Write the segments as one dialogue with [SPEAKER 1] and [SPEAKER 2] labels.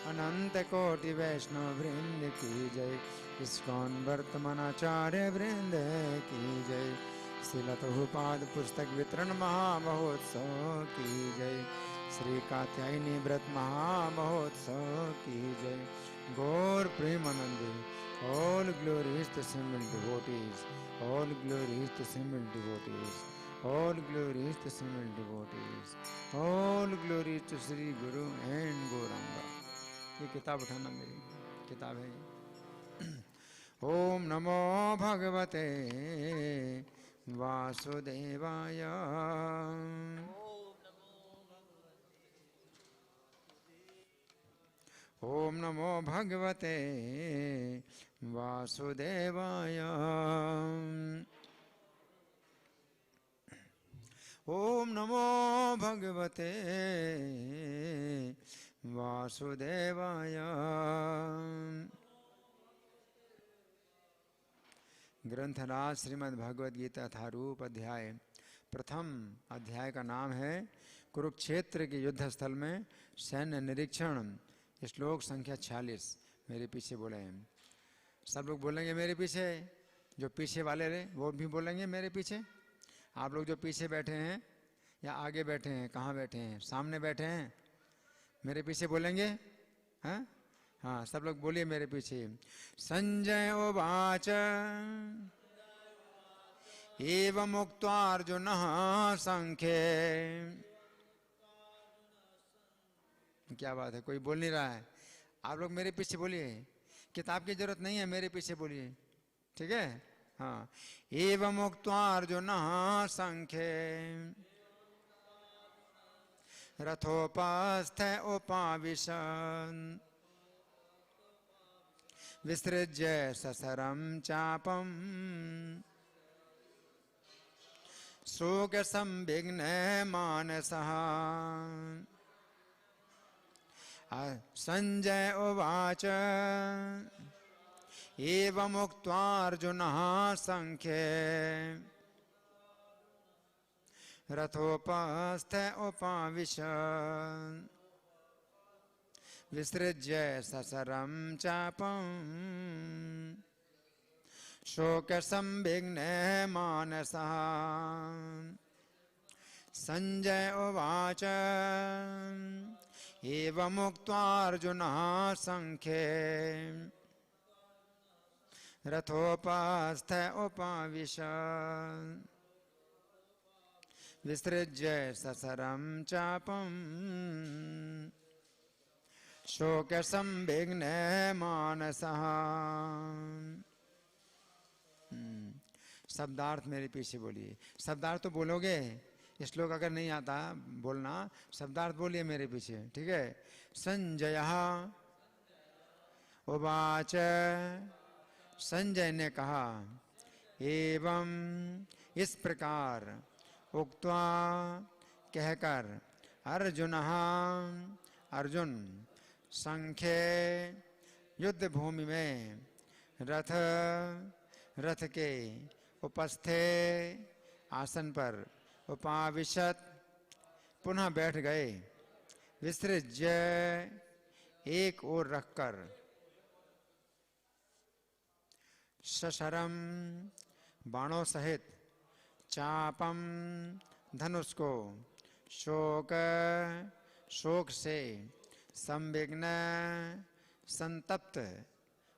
[SPEAKER 1] अनंत कोटि वैष्णव वृंद की जय। इस्कॉन वर्तमानाचार्य वृंद की जय। श्रील प्रभुपाद पुस्तक वितरण महामहोत्सव की जय। श्री कात्यायनी व्रत महामहोत्सव की जय। गौर Premanand, all glories to simple devotees, all glories to simple devotees, all glories to simple devotees, all glories to Sri Guru and Gauranga। ये किताब उठाना, मेरी किताब है ये। ओम नमो भगवते वासुदेवाय। ओम नमो भगवते वासुदेवाय। ओम नमो भगवते वासुदेवाय। ग्रंथराज श्रीमद् भगवद गीता यथारूप अध्याय। प्रथम अध्याय का नाम है कुरुक्षेत्र के युद्ध स्थल में सैन्य निरीक्षण। श्लोक संख्या 46। मेरे पीछे बोले हैं, सब लोग बोलेंगे मेरे पीछे। जो पीछे वाले रहे वो भी बोलेंगे मेरे पीछे। आप लोग जो पीछे बैठे हैं या आगे बैठे हैं, कहाँ बैठे हैं, सामने बैठे हैं, मेरे पीछे बोलेंगे। हाँ हाँ, सब लोग बोलिए मेरे पीछे। संजय उवाच एवं उक्त्वा अर्जुनः संख्ये। क्या बात है, कोई बोल नहीं रहा है। आप लोग मेरे पीछे बोलिए, किताब की जरूरत नहीं है, मेरे पीछे बोलिए, ठीक है। हाँ, एवं उक्त्वा अर्जुनः संख्ये रथोपस्थ उपाविशन् विसृज्य ससरं चापम् शोकसंविघ्न मानसः। संजय उवाच एवमुक्त्वा अर्जुनः संख्ये रथोपस्थ उपाविशन् विसृज्य ससरं चापम् शोकसंविघ्न मानसः। संजय उवाच एवमुक्त्वा अर्जुनः संख्ये रथोपस्थ उपाविशन् विसृज्य ससरं चापम् शोकसंविघ्न मानसः। शब्दार्थ मेरे पीछे बोलिए। शब्दार्थ तो बोलोगे, श्लोक अगर नहीं आता बोलना, शब्दार्थ बोलिए मेरे पीछे, ठीक है। संजयः उवाच, संजय ने कहा, एवं इस प्रकार, उक्त्वा कहकर, अर्जुनः अर्जुन, संख्ये युद्ध भूमि में, रथ के उपस्थे आसन पर, उपाविशत पुनः बैठ गए, विसृज्य एक ओर रखकर, सशरम बाणों सहित, चापम धनुष को, शोक से, संविघ्न संतप्त,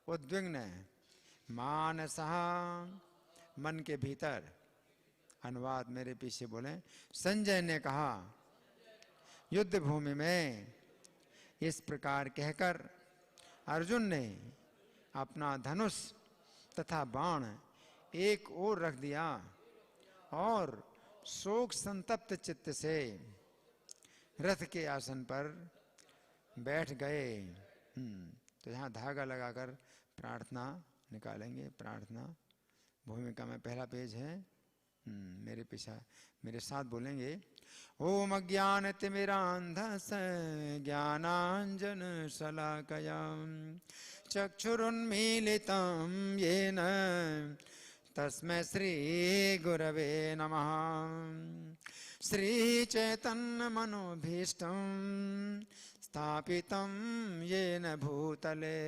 [SPEAKER 1] उद्विग्न, मानसः मन के भीतर। अनुवाद मेरे पीछे बोले। संजय ने कहा, युद्ध भूमि में इस प्रकार कहकर अर्जुन ने अपना धनुष तथा बाण एक ओर रख दिया और शोक संतप्त चित्त से रथ के आसन पर बैठ गए। तो यहाँ धागा लगाकर प्रार्थना निकालेंगे। प्रार्थना भूमिका में पहला पेज है। मेरे पीछा मेरे साथ बोलेंगे। ओम अज्ञानतिमिरान्धस्य ज्ञानाञ्जन शलाकया चक्षुरुन्मीलितं येन तस्मै श्री गुरवे नमः। श्री चैतन्य मनोभीष्टं स्थापितं येन भूतले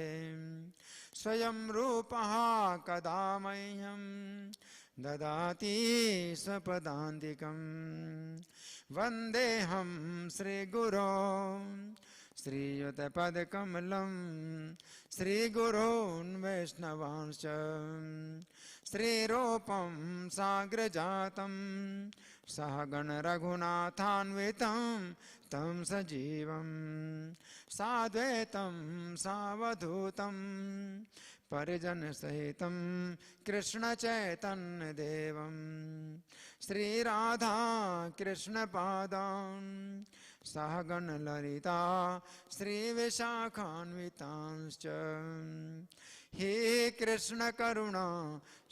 [SPEAKER 1] स्वयं रूपः कदा मह्यं ददाति स्वपदान्तिकं वन्देऽहं श्रीगुरो श्रीयुतपदकमलं श्रीगुरोन् वैष्णवांश्च श्रीरूपं साग्रजातं सहगण रघुनाथान्वितं तं सजीवं साद्वैतं सावधूतं परिजनसहितं कृष्णचैतन्यदेवं श्रीराधा कृष्णपादान् सहगण ललिता श्रीविशाखान्वितांश्च हे कृष्ण करुणा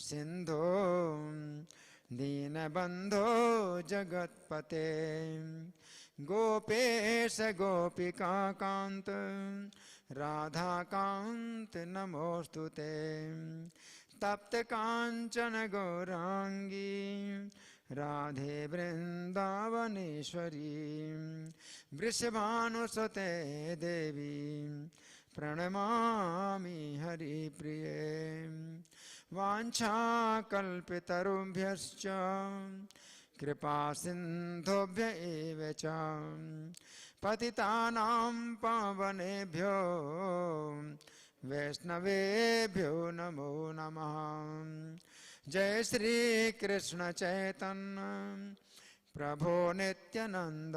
[SPEAKER 1] सिन्धो दीनबन्धो जगत्पते गोपेश गोपिकान्त राधाकान्त नमोस्तुते तप्त कांचन गौरांगी राधे वृंदावनेश्वरी वृषभानुसुते देवी प्रणमामि हरिप्रिये वाञ्छाकल्पितरुभ्यश्च कृपा सिन्धुभ्य एव च पतितानां पावनेभ्यो वैष्णवेभ्यो नमो नमः। जय श्री कृष्ण चैतन्य प्रभो नित्यानंद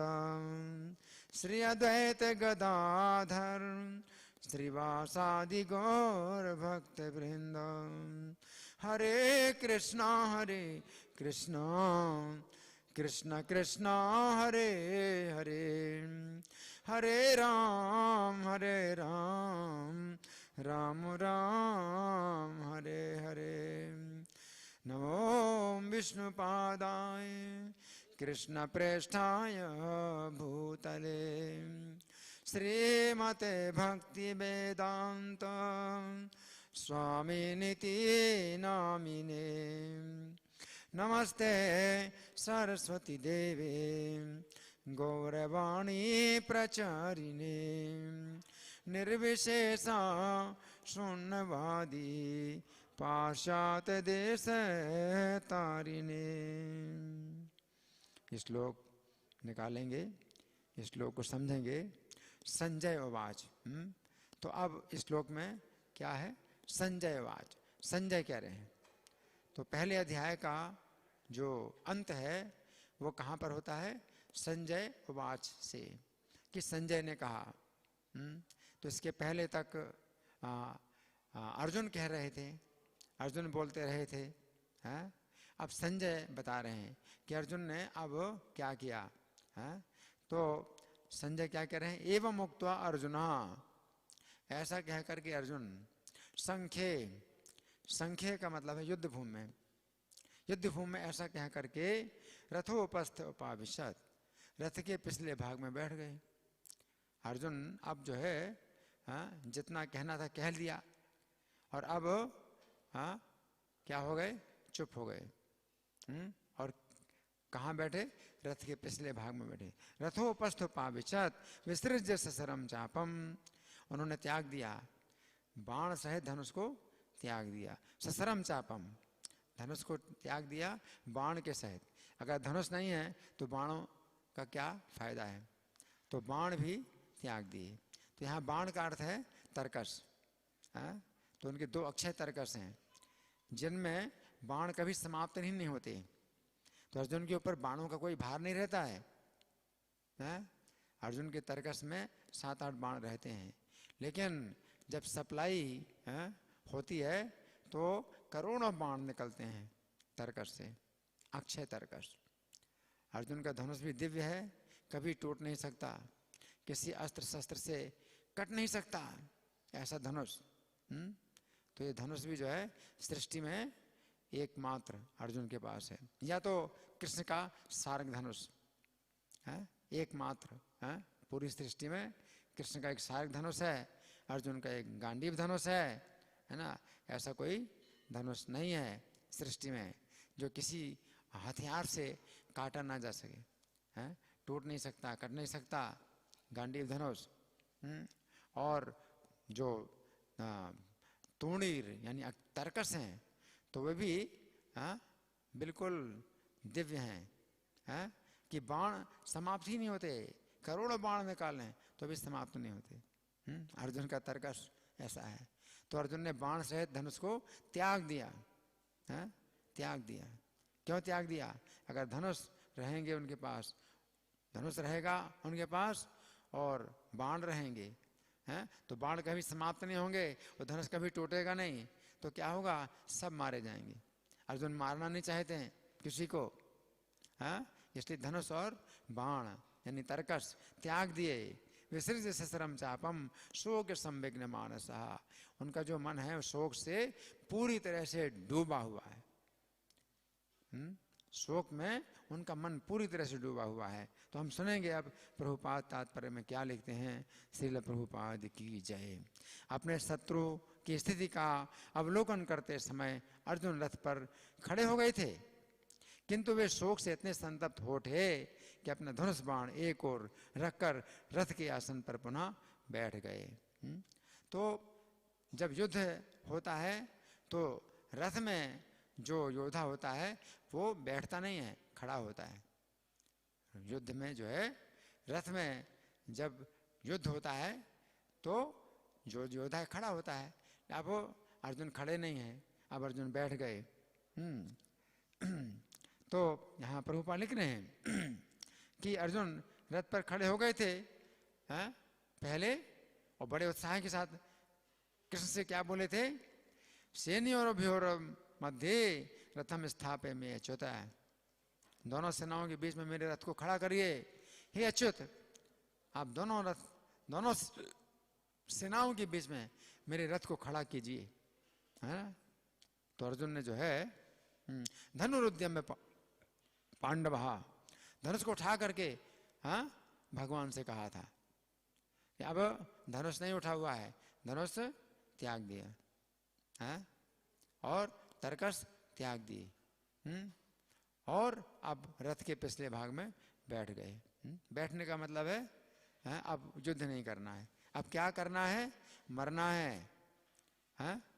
[SPEAKER 1] श्री अद्वैत गदाधर श्रीवासादि गौर भक्त वृंद हरे कृष्णा कृष्ण कृष्ण हरे हरे हरे राम राम राम हरे हरे। नमो विष्णुपादाय कृष्ण प्रेष्ठाय भूतले श्रीमते भक्ति वेदांत स्वामिनिति नामिने नमस्ते सरस्वती देवे गौरवाणी प्रचारिणे निर्विशेषा शून्यवादी पाश्चात्य देश तारिणे। इस श्लोक निकालेंगे, इस श्लोक को समझेंगे। संजय उवाच। तो अब इस श्लोक में क्या है? संजय उवाच। संजय कह रहे हैं। तो पहले अध्याय का जो अंत है वो कहाँ पर होता है? संजय उवाच से, कि संजय ने कहा। तो इसके पहले तक अर्जुन कह रहे थे, अर्जुन बोलते रहे थे। हैं? अब संजय बता रहे हैं कि अर्जुन ने अब क्या किया। हैं? तो संजय क्या कह रहे हैं? एवं उक्त्वा अर्जुना, ऐसा कह करके अर्जुन संख्ये, संख्ये का मतलब है युद्ध भूमि में, युद्ध भूमि में ऐसा कह करके रथोपस्थ उपाविशत, रथ के पिछले भाग में बैठ गए। अर्जुन अब जो है जितना कहना था कह लिया, और अब क्या हो गए? चुप हो गए। और कहाँ बैठे? रथ के पिछले भाग में बैठे। रथोपस्थ उपाविशत विसृज्य सशरम चापम, उन्होंने त्याग दिया, बाण सहित धनुष को त्याग दिया। सशरम चापम, धनुष को त्याग दिया बाण के सहित। अगर धनुष नहीं है तो बाणों का क्या फायदा है? तो बाण भी त्याग दिए। तो यहाँ बाण का अर्थ है तरकस। तो उनके दो अक्षय तरकस हैं जिनमें बाण कभी समाप्त नहीं होते। तो अर्जुन के ऊपर बाणों का कोई भार नहीं रहता है। अर्जुन के तरकस में 7-8 बाण रहते हैं, लेकिन जब सप्लाई होती है तो करोड़ों बाण निकलते हैं तरकस से, अक्षय तरकस। अर्जुन का धनुष भी दिव्य है, कभी टूट नहीं सकता, किसी अस्त्र शस्त्र से कट नहीं सकता ऐसा धनुष। तो ये धनुष भी जो है सृष्टि में एकमात्र अर्जुन के पास है। या तो कृष्ण का सारंग धनुष है, एकमात्र है पूरी सृष्टि में। कृष्ण का एक सारंग धनुष है, अर्जुन का एक गांडीव धनुष है ना। ऐसा कोई धनुष नहीं है सृष्टि में जो किसी हथियार से काटा ना जा सके, टूट नहीं सकता, कट नहीं सकता गांडीव धनुष। और जो तूणीर यानी तरकस हैं तो वे भी बिल्कुल दिव्य हैं, कि बाण समाप्त ही नहीं होते, करोड़ों बाण निकालें तो भी समाप्त नहीं होते। अर्जुन का तर्कस ऐसा है। तो अर्जुन ने बाण सहित धनुष को त्याग दिया, त्याग दिया। क्यों त्याग दिया? अगर धनुष रहेंगे उनके पास, धनुष रहेगा उनके पास और बाण रहेंगे, तो बाण कभी समाप्त नहीं होंगे और धनुष कभी टूटेगा नहीं, तो क्या होगा? सब मारे जाएंगे। अर्जुन मारना नहीं चाहते हैं किसी को, इसलिए धनुष और बाण यानी तर्कस त्याग दिए। विसृज ससरम चापम शोक संविघ्न मानसः, उनका जो मन है शोक से पूरी तरह से डूबा हुआ है। शोक में उनका मन पूरी तरह से डूबा हुआ है। तो हम सुनेंगे अब प्रभुपाद तात्पर्य में क्या लिखते हैं। श्रील प्रभुपाद की जय। अपने शत्रु की स्थिति का अवलोकन करते समय अर्जुन रथ पर खड़े हो गए थे, किंतु वे शोक से इतने संतप्त हो उठे कि अपना धनुष बाण एक ओर रखकर रथ के आसन पर पुनः बैठ गए। तो जब युद्ध होता है तो रथ में जो योद्धा होता है वो बैठता नहीं है, खड़ा होता है। युद्ध में जो है रथ में जब युद्ध होता है तो जो योद्धा है खड़ा होता है। अब अर्जुन खड़े नहीं हैं, अब अर्जुन बैठ गए। तो यहाँ प्रभुपाद लिख रहे हैं कि अर्जुन रथ पर खड़े हो गए थे पहले, और बड़े उत्साह के साथ कृष्ण से क्या बोले थे? सेनयोरभ्योर मध्य रथम स्थापे में अच्युत, दोनों सेनाओं के बीच में मेरे रथ को खड़ा करिए। हे अच्युत, आप दोनों सेनाओं के बीच में मेरे रथ को खड़ा कीजिए। तो अर्जुन ने जो है धनुरुद्यम में पांडव धनुष को उठा करके भगवान से कहा था कि अब धनुष नहीं उठा हुआ है, धनुष त्याग दिया और तर्कस त्याग दिए और अब रथ के पिछले भाग में बैठ गए। बैठने का मतलब है अब युद्ध नहीं करना है, अब क्या करना है? मरना है।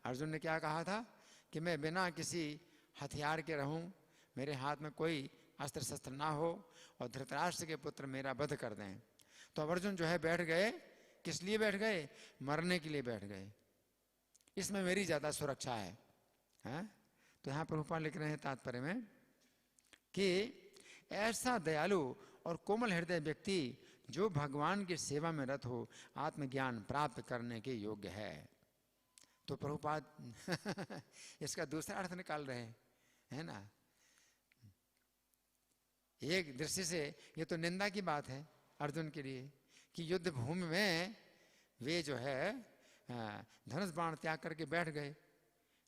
[SPEAKER 1] अर्जुन ने क्या कहा था कि मैं बिना किसी हथियार के रहूं, मेरे हाथ में कोई अस्त्र शस्त्र ना हो और धृतराष्ट्र के पुत्र मेरा वध कर दें। तो अब अर्जुन जो है बैठ गए, किस लिए बैठ गए? मरने के लिए बैठ गए। इसमें मेरी ज्यादा सुरक्षा है। तो यहाँ प्रभुपाद लिख रहे हैं तात्पर्य में कि ऐसा दयालु और कोमल हृदय व्यक्ति जो भगवान की सेवा में रत हो आत्मज्ञान प्राप्त करने के योग्य है। तो प्रभुपाद इसका दूसरा अर्थ निकाल रहे हैं, है ना। एक दृष्टि से ये तो निंदा की बात है अर्जुन के लिए कि युद्ध भूमि में वे जो है धनुष बाण त्याग करके बैठ गए,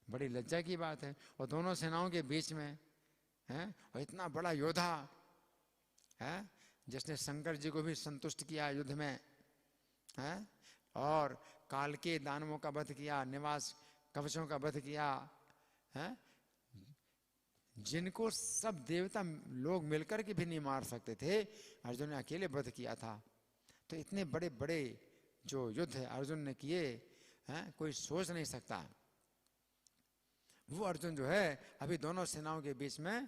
[SPEAKER 1] बड़ी लज्जा की बात है। और दोनों सेनाओं के बीच में और इतना बड़ा योद्धा जिसने शंकर जी को भी संतुष्ट किया युद्ध में, और काल के दानवों का वध किया, निवास कवचों का वध किया, जिनको सब देवता लोग मिलकर के भी नहीं मार सकते थे, अर्जुन ने अकेले वध किया था। तो इतने बड़े बड़े जो युद्ध अर्जुन ने किए कोई सोच नहीं सकता। वो अर्जुन जो है अभी दोनों सेनाओं के बीच में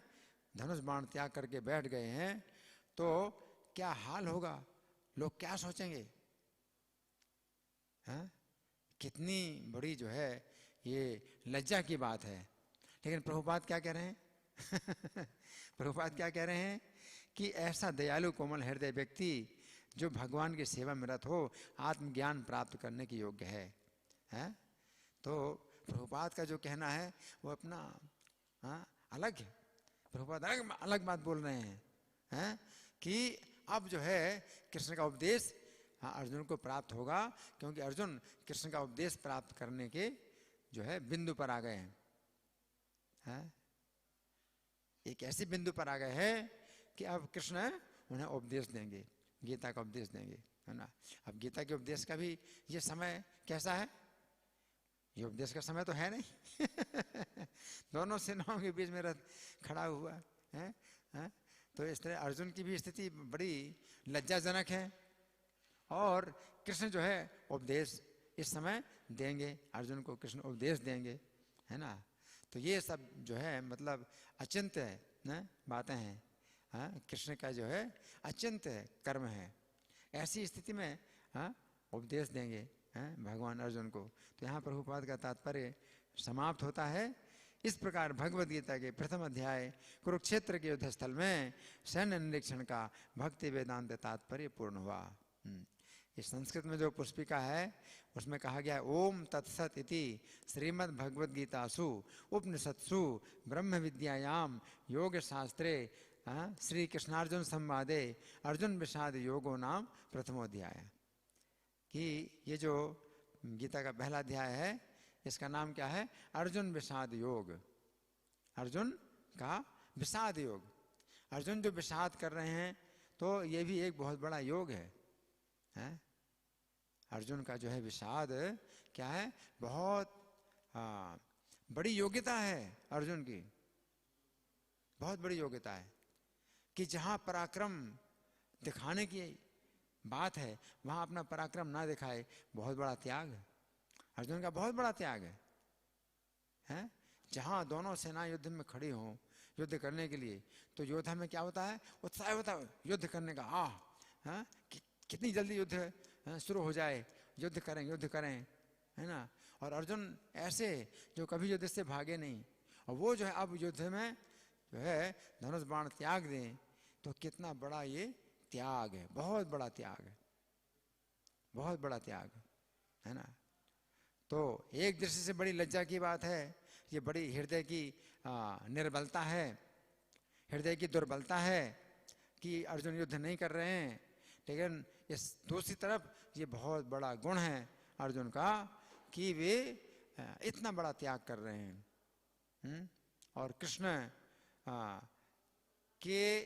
[SPEAKER 1] धनुष बाण त्याग करके बैठ गए हैं, तो क्या हाल होगा, लोग क्या सोचेंगे? कितनी बड़ी जो है ये लज्जा की बात है। लेकिन प्रभुपाद क्या कह रहे हैं? प्रभुपाद क्या कह रहे हैं कि ऐसा दयालु कोमल हृदय व्यक्ति जो भगवान की सेवा में रत हो आत्मज्ञान प्राप्त करने के योग्य है। तो प्रभुपाद का जो कहना है वो अपना अलग है। प्रभुपाद अलग बात बोल रहे हैं कि अब जो है कृष्ण का उपदेश अर्जुन को प्राप्त होगा, क्योंकि अर्जुन कृष्ण का उपदेश प्राप्त करने के जो है बिंदु पर आ गए हैं। एक ऐसे बिंदु पर आ गए हैं कि अब कृष्ण उन्हें उपदेश देंगे, गीता का उपदेश देंगे, है ना। अब गीता के उपदेश का भी ये समय कैसा है? ये उपदेश का समय तो है नहीं। दोनों सेनाओं के बीच में रथ खड़ा हुआ है। तो इस तरह अर्जुन की भी स्थिति बड़ी लज्जाजनक है और कृष्ण जो है उपदेश इस समय देंगे, अर्जुन को कृष्ण उपदेश देंगे, है ना। तो ये सब जो है मतलब अचिंत्य है ना बातें हैं, हाँ, कृष्ण का जो है अचिंत्य कर्म है। ऐसी स्थिति में हाँ उपदेश देंगे भगवान अर्जुन को। तो यहाँ प्रभुपाद का तात्पर्य समाप्त होता है। इस प्रकार भगवद गीता के प्रथम अध्याय कुरुक्षेत्र के युद्ध स्थल में सैन्य निरीक्षण का भक्ति वेदांत तात्पर्य पूर्ण हुआ। इस संस्कृत में जो पुष्पिका है उसमें कहा गया है ओम तत्सत इति श्रीमद् भगवद गीतासु उपनिषत्सु ब्रह्म विद्यायाम योग शास्त्रे श्री कृष्णार्जुन संवादे अर्जुन विषाद योगो नाम प्रथमोध्याय। कि ये जो गीता का पहला अध्याय है इसका नाम क्या है? अर्जुन विषाद योग। अर्जुन का विषाद योग, अर्जुन जो विषाद कर रहे हैं तो ये भी एक बहुत बड़ा योग है, हैं? अर्जुन का जो है विषाद क्या है? बहुत बड़ी योग्यता है अर्जुन की, बहुत बड़ी योग्यता है कि जहाँ पराक्रम दिखाने की बात है वहाँ अपना पराक्रम ना दिखाए, बहुत बड़ा त्याग है अर्जुन का, बहुत बड़ा त्याग है, हैं? जहाँ दोनों सेना युद्ध में खड़ी हों युद्ध करने के लिए तो योद्धा में क्या होता है? उत्साह होता है युद्ध करने का। हाँ, कितनी जल्दी युद्ध शुरू हो जाए, युद्ध करें, है ना। और अर्जुन ऐसे जो कभी युद्ध से भागे नहीं, और वो जो है अब युद्ध में जो है धनुष बाण त्याग दें, तो कितना बड़ा ये त्याग है, बहुत बड़ा त्याग है, बहुत बड़ा त्याग है ना। तो एक दृष्टि से बड़ी लज्जा की बात है, ये बड़ी हृदय की निर्बलता है, हृदय की दुर्बलता है कि अर्जुन युद्ध नहीं कर रहे हैं। लेकिन इस दूसरी तरफ ये बहुत बड़ा गुण है अर्जुन का कि वे इतना बड़ा त्याग कर रहे हैं। और कृष्ण के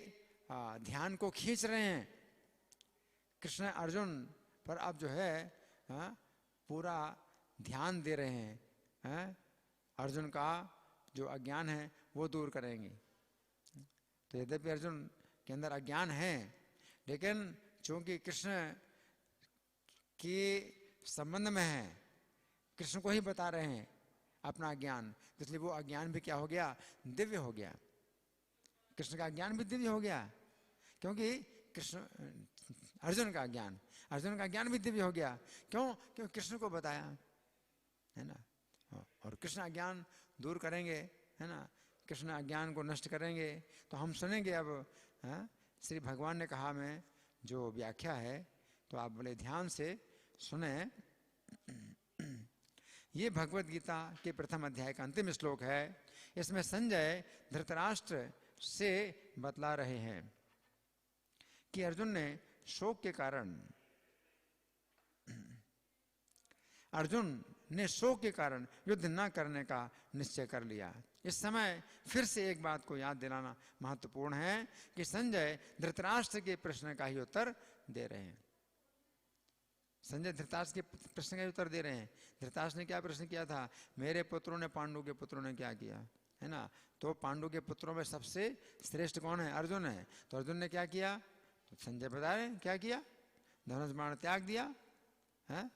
[SPEAKER 1] ध्यान को खींच रहे हैं। कृष्ण अर्जुन पर अब जो है पूरा ध्यान दे रहे हैं, अर्जुन का जो अज्ञान है वो दूर करेंगे। तो यद्यपि अर्जुन के अंदर अज्ञान है, लेकिन चूंकि कृष्ण के संबंध में है, कृष्ण को ही बता रहे हैं अपना ज्ञान, इसलिए वो अज्ञान भी क्या हो गया? दिव्य हो गया। कृष्ण का ज्ञान भी दिव्य हो गया, क्योंकि कृष्ण अर्जुन का ज्ञान भी दिव्य हो गया। क्यों? क्योंकि कृष्ण को बताया, है ना। और कृष्ण अज्ञान दूर करेंगे, है ना, कृष्ण अज्ञान को नष्ट करेंगे। तो हम सुनेंगे अब श्री भगवान ने कहा में जो व्याख्या है, तो आप बड़े ध्यान से सुने। ये भगवत गीता के प्रथम अध्याय का अंतिम श्लोक है। इसमें संजय धृतराष्ट्र से बतला रहे हैं कि अर्जुन ने शोक के कारण युद्ध न करने का निश्चय कर लिया। इस समय फिर से एक बात को याद दिलाना महत्वपूर्ण है कि संजय धृतराष्ट्र के प्रश्न का ही उत्तर दे रहे हैं। संजय धृतराष्ट्र के प्रश्न का उत्तर दे रहे हैं। धृतराष्ट्र ने क्या प्रश्न किया था? मेरे पुत्रों ने पांडु के पुत्रों ने क्या किया, है ना। तो पांडु के पुत्रों में सबसे श्रेष्ठ कौन है? अर्जुन है। तो अर्जुन ने क्या किया? तो संजय बता रहे क्या किया? धनुष बाण त्याग दिया, है।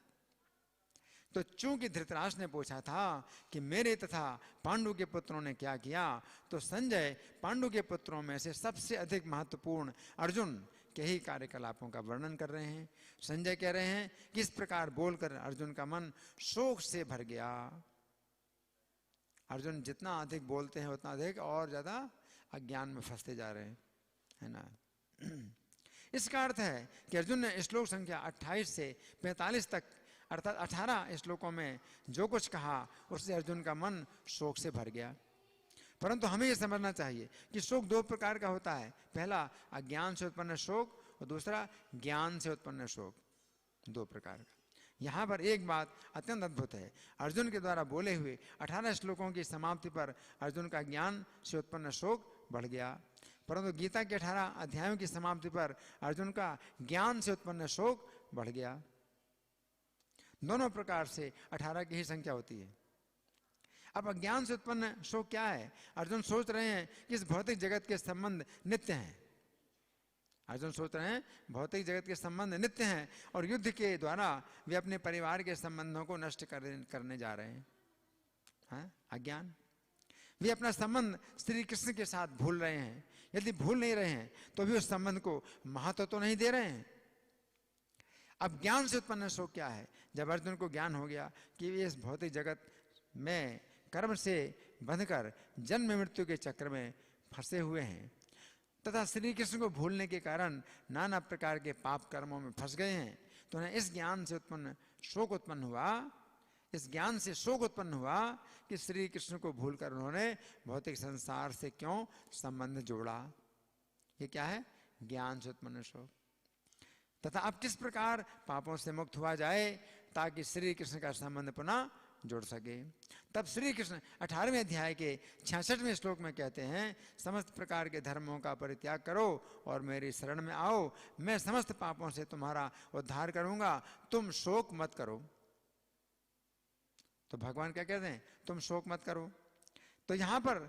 [SPEAKER 1] तो चूंकि धृतराष्ट्र ने पूछा था कि मेरे तथा पांडु के पुत्रों ने क्या किया, तो संजय पांडु के पुत्रों में से सबसे अधिक महत्वपूर्ण अर्जुन के ही कार्यकलापों का वर्णन कर रहे हैं। संजय कह रहे हैं कि इस प्रकार बोलकर अर्जुन का मन शोक से भर गया। अर्जुन जितना अधिक बोलते हैं उतना अधिक और ज्यादा अज्ञान में फंसते जा रहे हैं, है ना। इसका अर्थ है कि अर्जुन ने श्लोक संख्या 28 से 45 तक अर्थात 18 श्लोकों में जो कुछ कहा उससे अर्जुन का मन शोक से भर गया। परंतु हमें यह समझना चाहिए कि शोक दो प्रकार का होता है। पहला अज्ञान से उत्पन्न शोक और दूसरा ज्ञान से उत्पन्न शोक, दो प्रकार का। यहाँ पर एक बात अत्यंत अद्भुत है। अर्जुन के द्वारा बोले हुए 18 श्लोकों की समाप्ति पर अर्जुन का ज्ञान से उत्पन्न शोक बढ़ गया, परंतु गीता के 18 अध्यायों की समाप्ति पर अर्जुन का ज्ञान से उत्पन्न शोक बढ़ गया। दोनों प्रकार से 18 की ही संख्या होती है। अब अज्ञान से उत्पन्न शोक क्या है? अर्जुन सोच रहे हैं कि इस भौतिक जगत के संबंध नित्य हैं, अर्जुन सोच रहे हैं भौतिक जगत के संबंध नित्य हैं और युद्ध के द्वारा वे अपने परिवार के संबंधों को नष्ट करने जा रहे हैं। हाँ? अज्ञान। वे अपना संबंध श्री कृष्ण के साथ भूल रहे हैं। यदि भूल नहीं रहे हैं तो भी उस संबंध को महत्व तो नहीं दे रहे हैं। अब ज्ञान से उत्पन्न शोक क्या है? जब अर्जुन को ज्ञान हो गया कि वे इस भौतिक जगत में कर्म से बंधकर जन्म मृत्यु के चक्र में फंसे हुए हैं तथा श्री कृष्ण को भूलने के कारण नाना प्रकार के पाप कर्मों में फंस गए हैं, तो उन्हें इस ज्ञान से उत्पन्न शोक उत्पन्न हुआ। इस ज्ञान से शोक उत्पन्न हुआ कि श्री कृष्ण को भूलकर उन्होंने भौतिक संसार से क्यों संबंध जोड़ा। ये क्या है? ज्ञान से उत्पन्न शोक। तथा अब किस प्रकार पापों से मुक्त हुआ जाए ताकि श्री कृष्ण का संबंध पुनः जुड़ सके। तब श्री कृष्ण 18वें अध्याय के 66वें श्लोक में कहते हैं, समस्त प्रकार के धर्मों का परित्याग करो और मेरी शरण में आओ, मैं समस्त पापों से तुम्हारा उद्धार करूंगा, तुम शोक मत करो। तो भगवान क्या कहते हैं? तुम शोक मत करो। तो यहां पर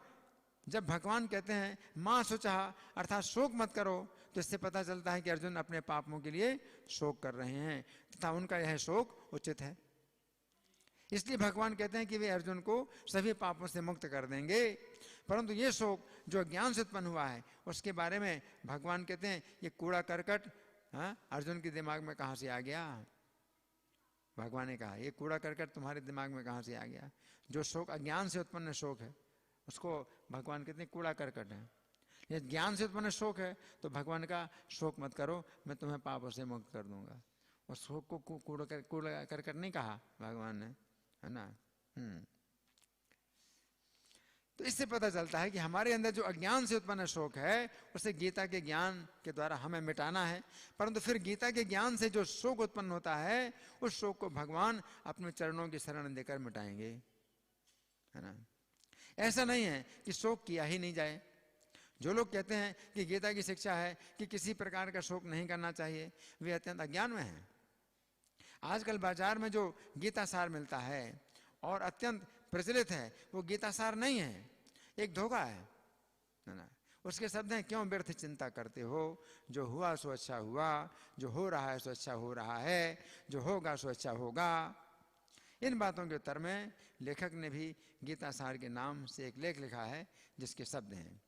[SPEAKER 1] जब भगवान कहते हैं मां शुचः अर्थात शोक मत करो, तो इससे पता चलता है कि अर्जुन अपने पापों के लिए शोक कर रहे हैं तथा उनका यह शोक उचित है। इसलिए भगवान कहते हैं कि वे अर्जुन को सभी पापों से मुक्त कर देंगे। परंतु ये शोक जो अज्ञान से उत्पन्न हुआ है उसके बारे में भगवान कहते हैं ये कूड़ा करकट अर्जुन के दिमाग में कहां से आ गया। भगवान ने कहा ये कूड़ा करकट तुम्हारे दिमाग में कहां से आ गया। जो शोक अज्ञान से उत्पन्न शोक है उसको भगवान कहते हैं कूड़ा करकट है। ये ज्ञान से उत्पन्न शोक है तो भगवान का शोक मत करो, मैं तुम्हें पापों से मुक्त कर दूंगा। और शोक को कूड़ा करकट नहीं कहा भगवान ने, है ना। तो इससे पता चलता है कि हमारे अंदर जो अज्ञान से उत्पन्न शोक है उसे गीता के ज्ञान के द्वारा हमें मिटाना है। परंतु फिर गीता के ज्ञान से जो शोक उत्पन्न होता है उस शोक को भगवान अपने चरणों की शरण देकर मिटाएंगे, है ना। ऐसा नहीं है कि शोक किया ही नहीं जाए। जो लोग कहते हैं कि गीता की शिक्षा है कि किसी प्रकार का शोक नहीं करना चाहिए, वे अत्यंत अज्ञान में हैं। आजकल बाजार में जो गीता सार मिलता है और अत्यंत प्रचलित है वो गीता सार नहीं है, एक धोखा है ना। उसके शब्द हैं, क्यों व्यर्थ चिंता करते हो, जो हुआ सो अच्छा हुआ, जो हो रहा है सो अच्छा हो रहा है, जो होगा सो अच्छा होगा। इन बातों के उत्तर में लेखक ने भी गीता सार के नाम से एक लेख लिखा है जिसके शब्द हैं,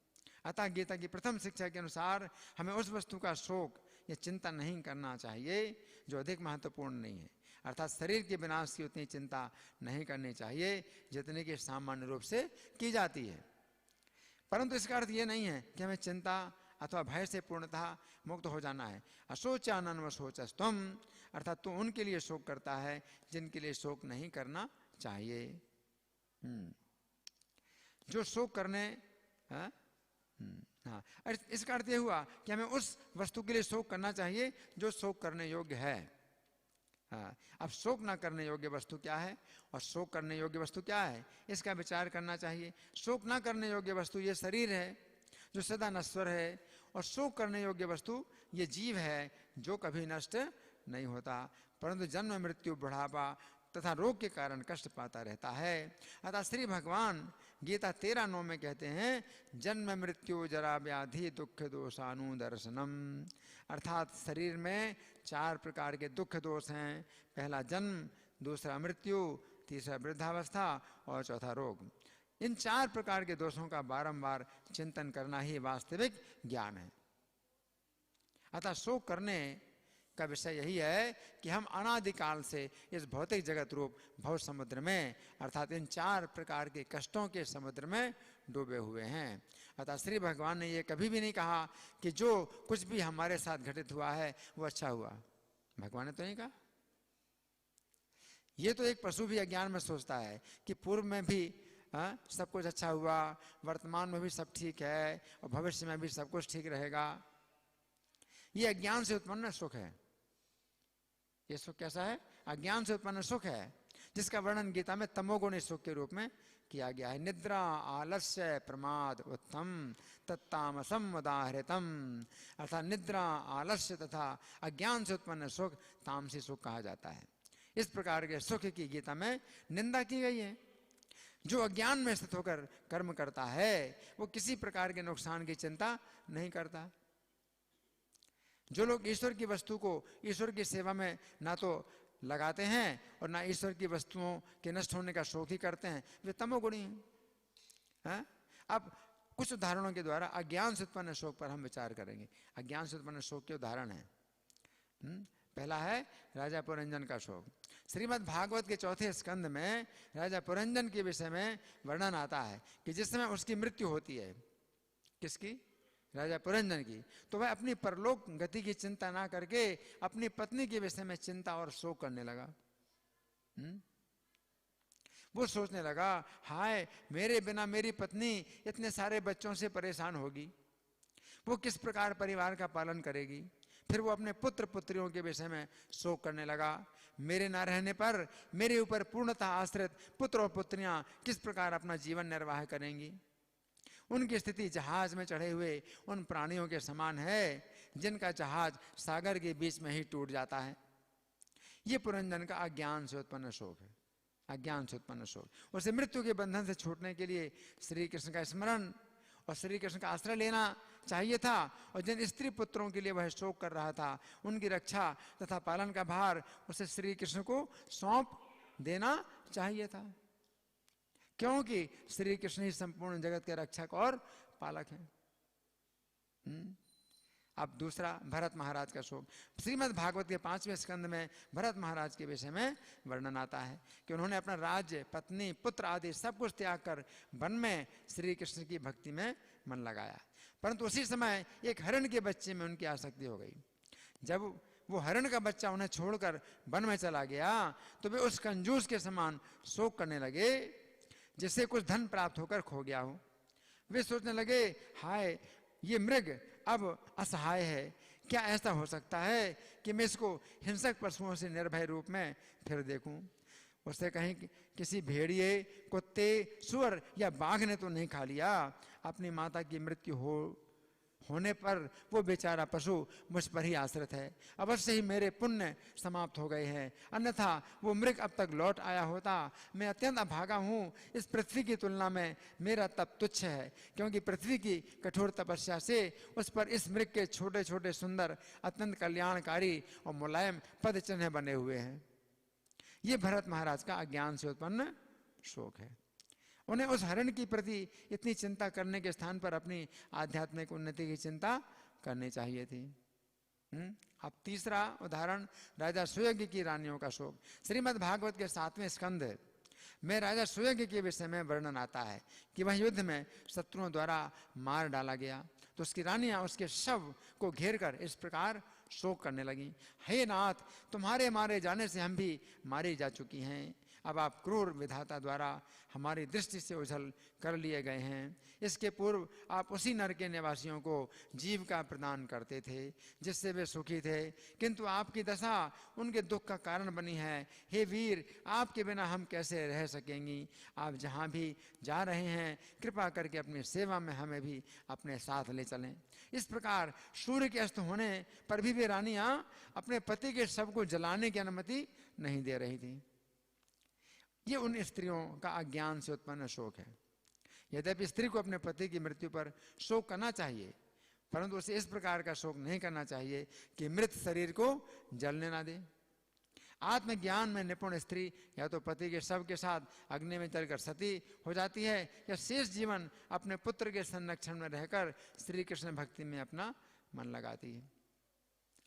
[SPEAKER 1] अतः गीता की प्रथम शिक्षा के अनुसार हमें उस वस्तु का शोक या चिंता नहीं करना चाहिए जो अधिक महत्वपूर्ण नहीं है। अर्थात शरीर के विनाश की उतनी चिंता नहीं करनी चाहिए जितने की सामान्य रूप से की जाती है। परंतु इसका अर्थ ये नहीं है कि हमें चिंता अथवा भय से पूर्णतः मुक्त हो जाना है। अशोचानन्व शोचस्तम, अर्थात तू उनके लिए शोक करता है जिनके लिए शोक नहीं करना चाहिए। जो शोक करने हाँ, इसका अर्थ यह हुआ कि हमें उस वस्तु के लिए शोक करना चाहिए जो शोक करने योग्य है। हाँ, अब शोक ना करने योग्य वस्तु क्या है और शोक करने योग्य वस्तु क्या है, इसका विचार करना चाहिए। शोक ना करने योग्य वस्तु ये शरीर है जो सदा नश्वर है, और शोक करने योग्य वस्तु ये जीव है जो कभी नष्ट नहीं होता, परंतु जन्म मृत्यु बुढ़ापा तथा रोग के कारण कष्ट पाता रहता है। अतः श्री भगवान गीता 13:9 में कहते हैं, जन्म मृत्यु जरा व्याधि दुख दोषानुदर्शनम, अर्थात शरीर में 4 प्रकार के दुख दोष हैं। पहला जन्म, दूसरा मृत्यु, तीसरा वृद्धावस्था और चौथा रोग। इन 4 प्रकार के दोषों का बारंबार चिंतन करना ही वास्तविक ज्ञान है। अतः शोक करने का विषय यही है कि हम अनादिकाल से इस भौतिक जगत रूप भव समुद्र में, अर्थात इन 4 प्रकार के कष्टों के समुद्र में डूबे हुए हैं। अतः श्री भगवान ने ये कभी भी नहीं कहा कि जो कुछ भी हमारे साथ घटित हुआ है वो अच्छा हुआ। भगवान ने तो नहीं कहा। ये तो एक पशु भी अज्ञान में सोचता है कि पूर्व में भी सब कुछ अच्छा हुआ, वर्तमान में भी सब ठीक है और भविष्य में भी सब कुछ ठीक रहेगा। ये अज्ञान से उत्पन्न सुख है। ये सुख कैसा है? अज्ञान से उत्पन्न सुख है, जिसका वर्णन गीता में तमोगुणी सुख के रूप में किया गया है। निद्रा आलस्य प्रमाद उत्तम तत्तामसम उदाहृतम, अर्थात निद्रा आलस्य तथा अज्ञान से उत्पन्न सुख तामसी सुख कहा जाता है। इस प्रकार के सुख की गीता में निंदा की गई है। जो अज्ञान में स्थित होकर कर्म करता है वो किसी प्रकार के नुकसान की चिंता नहीं करता। जो लोग ईश्वर की वस्तु को ईश्वर की सेवा में ना तो लगाते हैं और ना ईश्वर की वस्तुओं के नष्ट होने का शोक ही करते हैं, वे तमोगुणी हैं। अब कुछ उदाहरणों के द्वारा अज्ञान से उत्पन्न शोक पर हम विचार करेंगे। अज्ञान से उत्पन्न शोक के उदाहरण है, पहला है राजा पुरंजन का शोक। श्रीमद् भागवत के चौथे स्कंद में राजा पुरंजन के विषय में वर्णन आता है कि जिस समय उसकी मृत्यु होती है, किसकी? राजा पुरंजन की, तो वह अपनी परलोक गति की चिंता ना करके अपनी पत्नी के विषय में चिंता और शोक करने लगा। वो सोचने लगा, हाय मेरे बिना मेरी पत्नी इतने सारे बच्चों से परेशान होगी, वो किस प्रकार परिवार का पालन करेगी। फिर वो अपने पुत्र पुत्रियों के विषय में शोक करने लगा, मेरे ना रहने पर मेरे ऊपर पूर्णतः आश्रित पुत्र और पुत्रियां किस प्रकार अपना जीवन निर्वाह करेंगी। उनकी स्थिति जहाज में चढ़े हुए उन प्राणियों के समान है जिनका जहाज सागर के बीच में ही टूट जाता है। ये पुरंजन का अज्ञान से उत्पन्न शोक है, अज्ञान से उत्पन्न शोक। उसे मृत्यु के बंधन से छूटने के लिए श्री कृष्ण का स्मरण और श्री कृष्ण का आश्रय लेना चाहिए था, और जिन स्त्री पुत्रों के लिए वह शोक कर रहा था उनकी रक्षा तथा पालन का भार उसे श्री कृष्ण को सौंप देना चाहिए था, क्योंकि श्री कृष्ण ही संपूर्ण जगत के रक्षक और पालक हैं। अब दूसरा भरत महाराज का शोक। श्रीमद् भागवत के 5वें स्कंद में भरत महाराज के विषय में वर्णन आता है कि उन्होंने अपना राज्य, पत्नी, पुत्र आदि सब कुछ त्याग कर वन में श्री कृष्ण की भक्ति में मन लगाया, परंतु उसी समय एक हरण के बच्चे में उनकी आसक्ति हो गई। जब वो हरण का बच्चा उन्हें छोड़कर वन में चला गया तो वे उस कंजूस के समान शोक करने लगे जिससे कुछ धन प्राप्त होकर खो गया हो। वे सोचने लगे, हाय ये मृग अब असहाय है, क्या ऐसा हो सकता है कि मैं इसको हिंसक पशुओं से निर्भय रूप में फिर देखूं। उससे कहीं किसी भेड़िए, कुत्ते, सुअर या बाघ ने तो नहीं खा लिया। अपनी माता की मृत्यु होने पर वो बेचारा पशु मुझ पर ही आश्रित है। अवश्य ही मेरे पुण्य समाप्त हो गए हैं, अन्यथा वो मृग अब तक लौट आया होता। मैं अत्यंत अभागा हूँ, इस पृथ्वी की तुलना में मेरा तप तुच्छ है, क्योंकि पृथ्वी की कठोर तपस्या से उस पर इस मृग के छोटे छोटे सुंदर अत्यंत कल्याणकारी और मुलायम पद चिन्ह बने हुए हैं। ये भरत महाराज का अज्ञान से उत्पन्न शोक है। उन्हें उस हरण की प्रति इतनी चिंता करने के स्थान पर अपनी आध्यात्मिक उन्नति की चिंता करनी चाहिए थी। अब तीसरा उदाहरण राजा सुयज्ञ की रानियों का शोक। श्रीमद् भागवत के 7वें स्कंद में राजा सुयज्ञ के विषय में वर्णन आता है कि वह युद्ध में शत्रुओं द्वारा मार डाला गया तो उसकी रानियां उसके शव को घेर कर इस प्रकार शोक करने लगी, हे नाथ, तुम्हारे मारे जाने से हम भी मारी जा चुकी हैं। अब आप क्रूर विधाता द्वारा हमारी दृष्टि से ओझल कर लिए गए हैं। इसके पूर्व आप उसी नर के निवासियों को जीविका प्रदान करते थे जिससे वे सुखी थे, किंतु आपकी दशा उनके दुख का कारण बनी है। हे वीर, आपके बिना हम कैसे रह सकेंगी। आप जहाँ भी जा रहे हैं कृपा करके अपनी सेवा में हमें भी अपने साथ ले चलें। इस प्रकार सूर्य के अस्त होने पर भी वे रानियां अपने पति के शव को जलाने की अनुमति नहीं दे रही थी। ये उन स्त्रियों का अज्ञान से उत्पन्न शोक है। यद्यपि स्त्री को अपने पति की मृत्यु पर शोक करना चाहिए, परंतु उसे इस प्रकार का शोक नहीं करना चाहिए कि मृत शरीर को जलने ना दे। आत्मज्ञान में निपुण स्त्री या तो पति के शव के साथ अग्नि में जलकर सती हो जाती है या शेष जीवन अपने पुत्र के संरक्षण में रहकर श्री कृष्ण भक्ति में अपना मन लगाती है।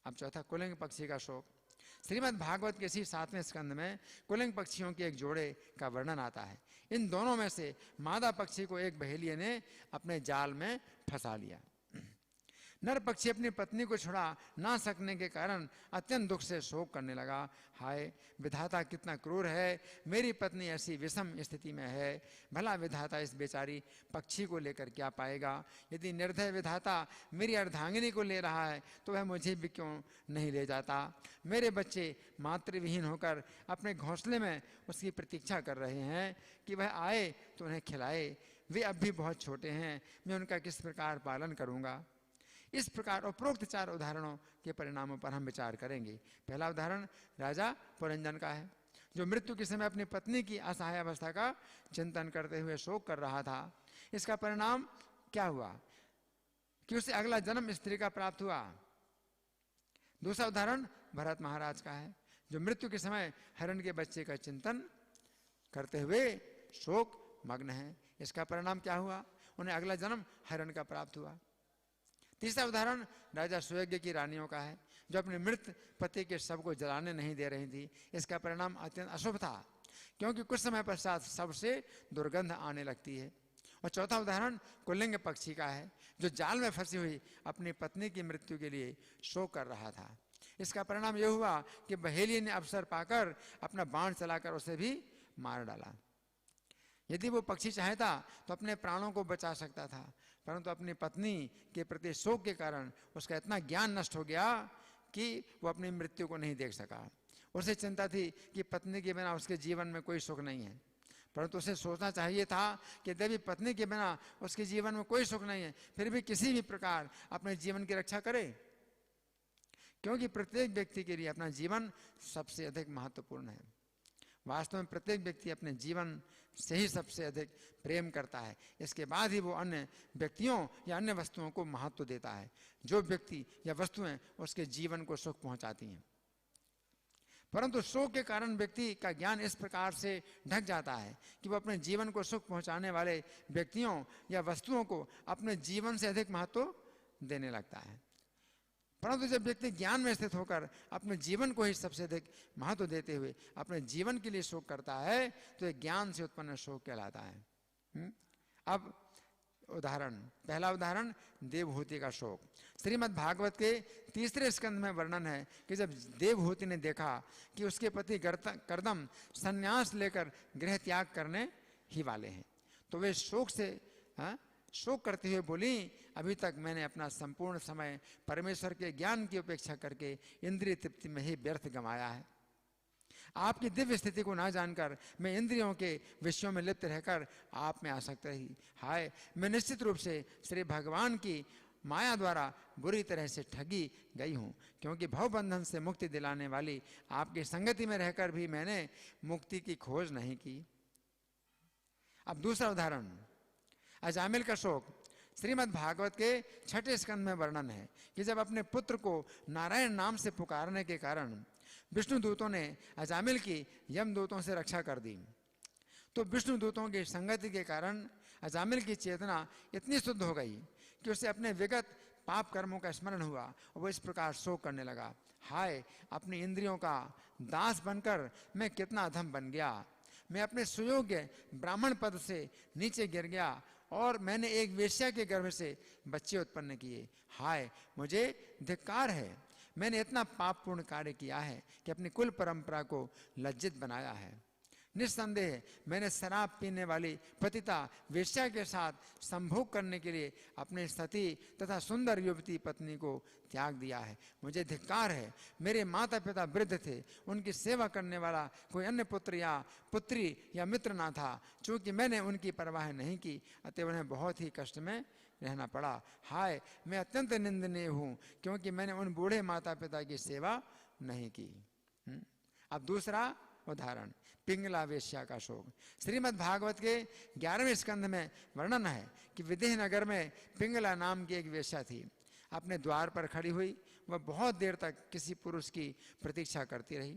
[SPEAKER 1] अब चौथा कुलिंग पक्षी का शोक। श्रीमद् भागवत के इसी 7वें स्कंद में कुलिंग पक्षियों के एक जोड़े का वर्णन आता है। इन दोनों में से मादा पक्षी को एक बहेलिये ने अपने जाल में फंसा लिया। नर पक्षी अपनी पत्नी को छुड़ा ना सकने के कारण अत्यंत दुख से शोक करने लगा। हाय विधाता कितना क्रूर है, मेरी पत्नी ऐसी विषम स्थिति में है। भला विधाता इस बेचारी पक्षी को लेकर क्या पाएगा। यदि निर्दय विधाता मेरी अर्धांगिनी को ले रहा है तो वह मुझे भी क्यों नहीं ले जाता। मेरे बच्चे मातृविहीन होकर अपने घोंसले में उसकी प्रतीक्षा कर रहे हैं कि वह आए तो उन्हें खिलाए। वे अब भी बहुत छोटे हैं, मैं उनका किस प्रकार पालन करूँगा। इस प्रकार उपरोक्त 4 उदाहरणों के परिणामों पर हम विचार करेंगे। पहला उदाहरण राजा पुरंजन का है, जो मृत्यु के समय अपनी पत्नी की असहाय अवस्था का चिंतन करते हुए शोक कर रहा था। इसका परिणाम क्या हुआ कि उसे अगला जन्म स्त्री का प्राप्त हुआ। दूसरा उदाहरण भरत महाराज का है, जो मृत्यु के समय हिरण के बच्चे का चिंतन करते हुए शोक मग्न है। इसका परिणाम क्या हुआ? उन्हें अगला जन्म हिरण का प्राप्त हुआ। तीसरा उदाहरण राजा सुयज्ञ की रानियों का है, जो अपने मृत पति के शव को जलाने नहीं दे रही थी। इसका परिणाम अत्यंत अशुभ था, क्योंकि कुछ समय पश्चात शव से दुर्गंध आने लगती है। और चौथा उदाहरण कुलिंग पक्षी का है, जो जाल में फंसी हुई अपनी पत्नी की मृत्यु के लिए शोक कर रहा था। इसका परिणाम यह हुआ कि बहेलिये ने अवसर पाकर अपना बाण चलाकर उसे भी मार डाला। यदि वो पक्षी चाहता तो अपने प्राणों को बचा सकता था, परंतु अपनी पत्नी के प्रति शोक के कारण उसका इतना ज्ञान नष्ट हो गया कि वो अपनी मृत्यु को नहीं देख सका। उसे चिंता थी कि पत्नी के बिना उसके जीवन में कोई सुख नहीं है, परंतु उसे सोचना चाहिए था कि यदि पत्नी के बिना उसके जीवन में कोई सुख नहीं है, फिर भी किसी भी प्रकार अपने जीवन की रक्षा करे, क्योंकि प्रत्येक व्यक्ति के लिए अपना जीवन सबसे अधिक महत्वपूर्ण है। वास्तव में प्रत्येक व्यक्ति अपने जीवन से ही सबसे अधिक प्रेम करता है, इसके बाद ही वो अन्य व्यक्तियों या अन्य वस्तुओं को महत्व देता है, जो व्यक्ति या वस्तुएं उसके जीवन को सुख पहुंचाती हैं। परंतु शोक के कारण व्यक्ति का ज्ञान इस प्रकार से ढक जाता है कि वो अपने जीवन को सुख पहुंचाने वाले व्यक्तियों या वस्तुओं को अपने जीवन से अधिक महत्व देने लगता है। परंतु जब व्यक्ति ज्ञान में स्थित होकर अपने जीवन को ही सबसे अधिक महत्व देते हुए अपने जीवन के लिए शोक करता है, तो यह ज्ञान से उत्पन्न शोक कहलाता है। अब उदाहरण, पहला उदाहरण देवहूति का शोक। श्रीमद् भागवत के 3 स्कंद में वर्णन है कि जब देवहूति ने देखा कि उसके पति कर्दम संन्यास लेकर गृह त्याग करने ही वाले हैं, तो वे शोक करते हुए बोली, अभी तक मैंने अपना संपूर्ण समय परमेश्वर के ज्ञान की उपेक्षा करके इंद्रिय तृप्ति में ही व्यर्थ गंवाया है। आपकी दिव्य स्थिति को ना जानकर मैं इंद्रियों के विषयों में लिप्त रहकर आप में आसक्त रही। हाय, मैं निश्चित रूप से श्री भगवान की माया द्वारा बुरी तरह से ठगी गई हूँ, क्योंकि भवबंधन से मुक्ति दिलाने वाली आपकी संगति में रहकर भी मैंने मुक्ति की खोज नहीं की। अब दूसरा उदाहरण, अजामिल का शोक। श्रीमद् भागवत के 6 स्कंद में वर्णन है कि जब अपने पुत्र को नारायण नाम से पुकारने के कारण विष्णु दूतों ने अजामिल की यमदूतों से रक्षा कर दी, तो विष्णु दूतों की संगति के कारण अजामिल की चेतना इतनी शुद्ध हो गई कि उसे अपने विगत पाप कर्मों का स्मरण हुआ और वो इस प्रकार शोक करने लगा, हाय, अपनी इंद्रियों का दास बनकर मैं कितना अधम बन गया। मैं अपने सुयोग्य ब्राह्मण पद से नीचे गिर गया और मैंने एक वेश्या के गर्भ से बच्चे उत्पन्न किए। हाय, मुझे धिक्कार है, मैंने इतना पापपूर्ण कार्य किया है कि अपनी कुल परंपरा को लज्जित बनाया है। निस्संदेह मैंने शराब पीने वाली पतिता वेश्या के साथ संभोग करने के लिए अपने सती तथा सुंदर युवती पत्नी को त्याग दिया है। मुझे धिक्कार है, मेरे माता पिता वृद्ध थे, उनकी सेवा करने वाला कोई अन्य पुत्र या पुत्री या मित्र ना था। चूंकि मैंने उनकी परवाह नहीं की, अतः उन्हें बहुत ही कष्ट में रहना पड़ा। हाय, मैं अत्यंत निंदनीय हूँ, क्योंकि मैंने उन बूढ़े माता पिता की सेवा नहीं की। अब दूसरा उदाहरण, पिंगला वेश्या का शोक। श्रीमद् भागवत के 11वें स्कंध में वर्णन है कि विदेह नगर में पिंगला नाम की एक वेश्या थी। अपने द्वार पर खड़ी हुई वह बहुत देर तक किसी पुरुष की प्रतीक्षा करती रही,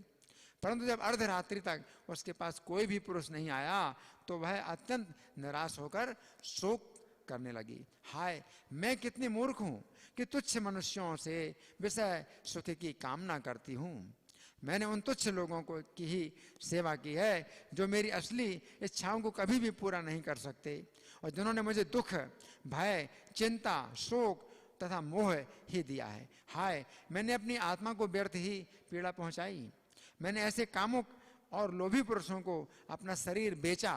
[SPEAKER 1] परंतु जब अर्धरात्रि तक उसके पास कोई भी पुरुष नहीं आया तो वह अत्यंत निराश होकर शोक करने लगी। हाय, मैं कितनी मूर्ख हूँ कि तुच्छ मनुष्यों से विषय सुख की कामना करती हूँ। मैंने उन तुच्छ लोगों को की ही सेवा की है जो मेरी असली इच्छाओं को कभी भी पूरा नहीं कर सकते और जिन्होंने मुझे दुख, भय, चिंता, शोक तथा मोह ही दिया है। हाय, मैंने अपनी आत्मा को व्यर्थ ही पीड़ा पहुंचाई। मैंने ऐसे कामुक और लोभी पुरुषों को अपना शरीर बेचा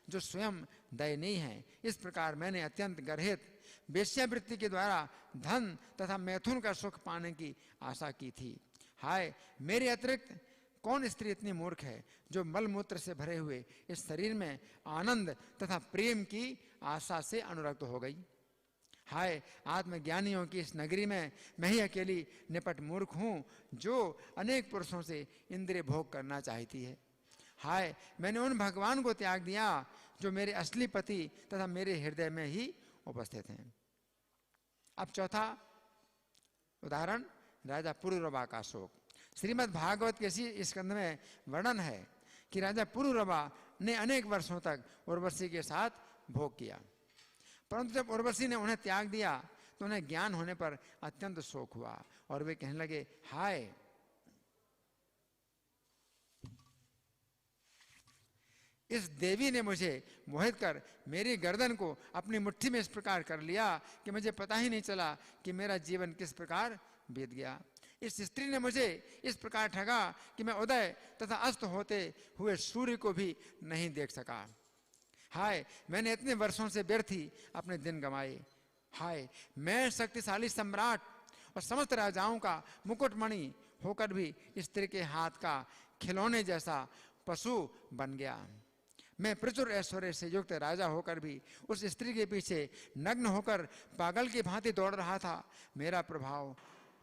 [SPEAKER 1] जो स्वयं दयनीय है। इस प्रकार मैंने अत्यंत गर्हित वेश्यावृत्ति के द्वारा धन तथा मैथुन का सुख पाने की आशा की थी। हाय, मेरे अतिरिक्त कौन स्त्री इतनी मूर्ख है जो मलमूत्र से भरे हुए इस शरीर में आनंद तथा प्रेम की आशा से अनुरक्त हो गई। हाय, आत्मज्ञानियों की इस नगरी में मैं ही अकेली निपट मूर्ख हूँ जो अनेक पुरुषों से इंद्रिय भोग करना चाहती है। हाय, मैंने उन भगवान को त्याग दिया जो मेरे असली पति तथा मेरे हृदय में ही उपस्थित हैं। अब चौथा उदाहरण, राजा पुरुरवा का शोक। श्रीमद् भागवत के इसी स्कंध में वर्णन है कि राजा पुरुरवा ने अनेक वर्षों तक उर्वशी के साथ भोग किया, परंतु जब उर्वशी ने उन्हें त्याग दिया तो उन्हें ज्ञान होने पर अत्यंत शोक हुआ और वे कहने लगे, हाय, इस देवी ने मुझे मोहित कर मेरी गर्दन को अपनी मुट्ठी में इस प्रकार कर लिया कि मुझे पता ही नहीं चला कि मेरा जीवन किस प्रकार बीत गया। इस स्त्री ने मुझे इस प्रकार ठगा कि मैं उदय तथा अस्त होते हुए सूर्य को भी नहीं देख सका। हाय, मैंने इतने वर्षों से व्यर्थी अपने दिन गंवाए। हाय, मैं शक्तिशाली सम्राट और समस्त राजाओं का मुकुटमणि होकर भी स्त्री के हाथ का खिलौने जैसा पशु बन गया। मैं प्रचुर ऐश्वर्य से युक्त राजा होकर भी उस स्त्री के पीछे नग्न होकर पागल की भांति दौड़ रहा था। मेरा प्रभाव,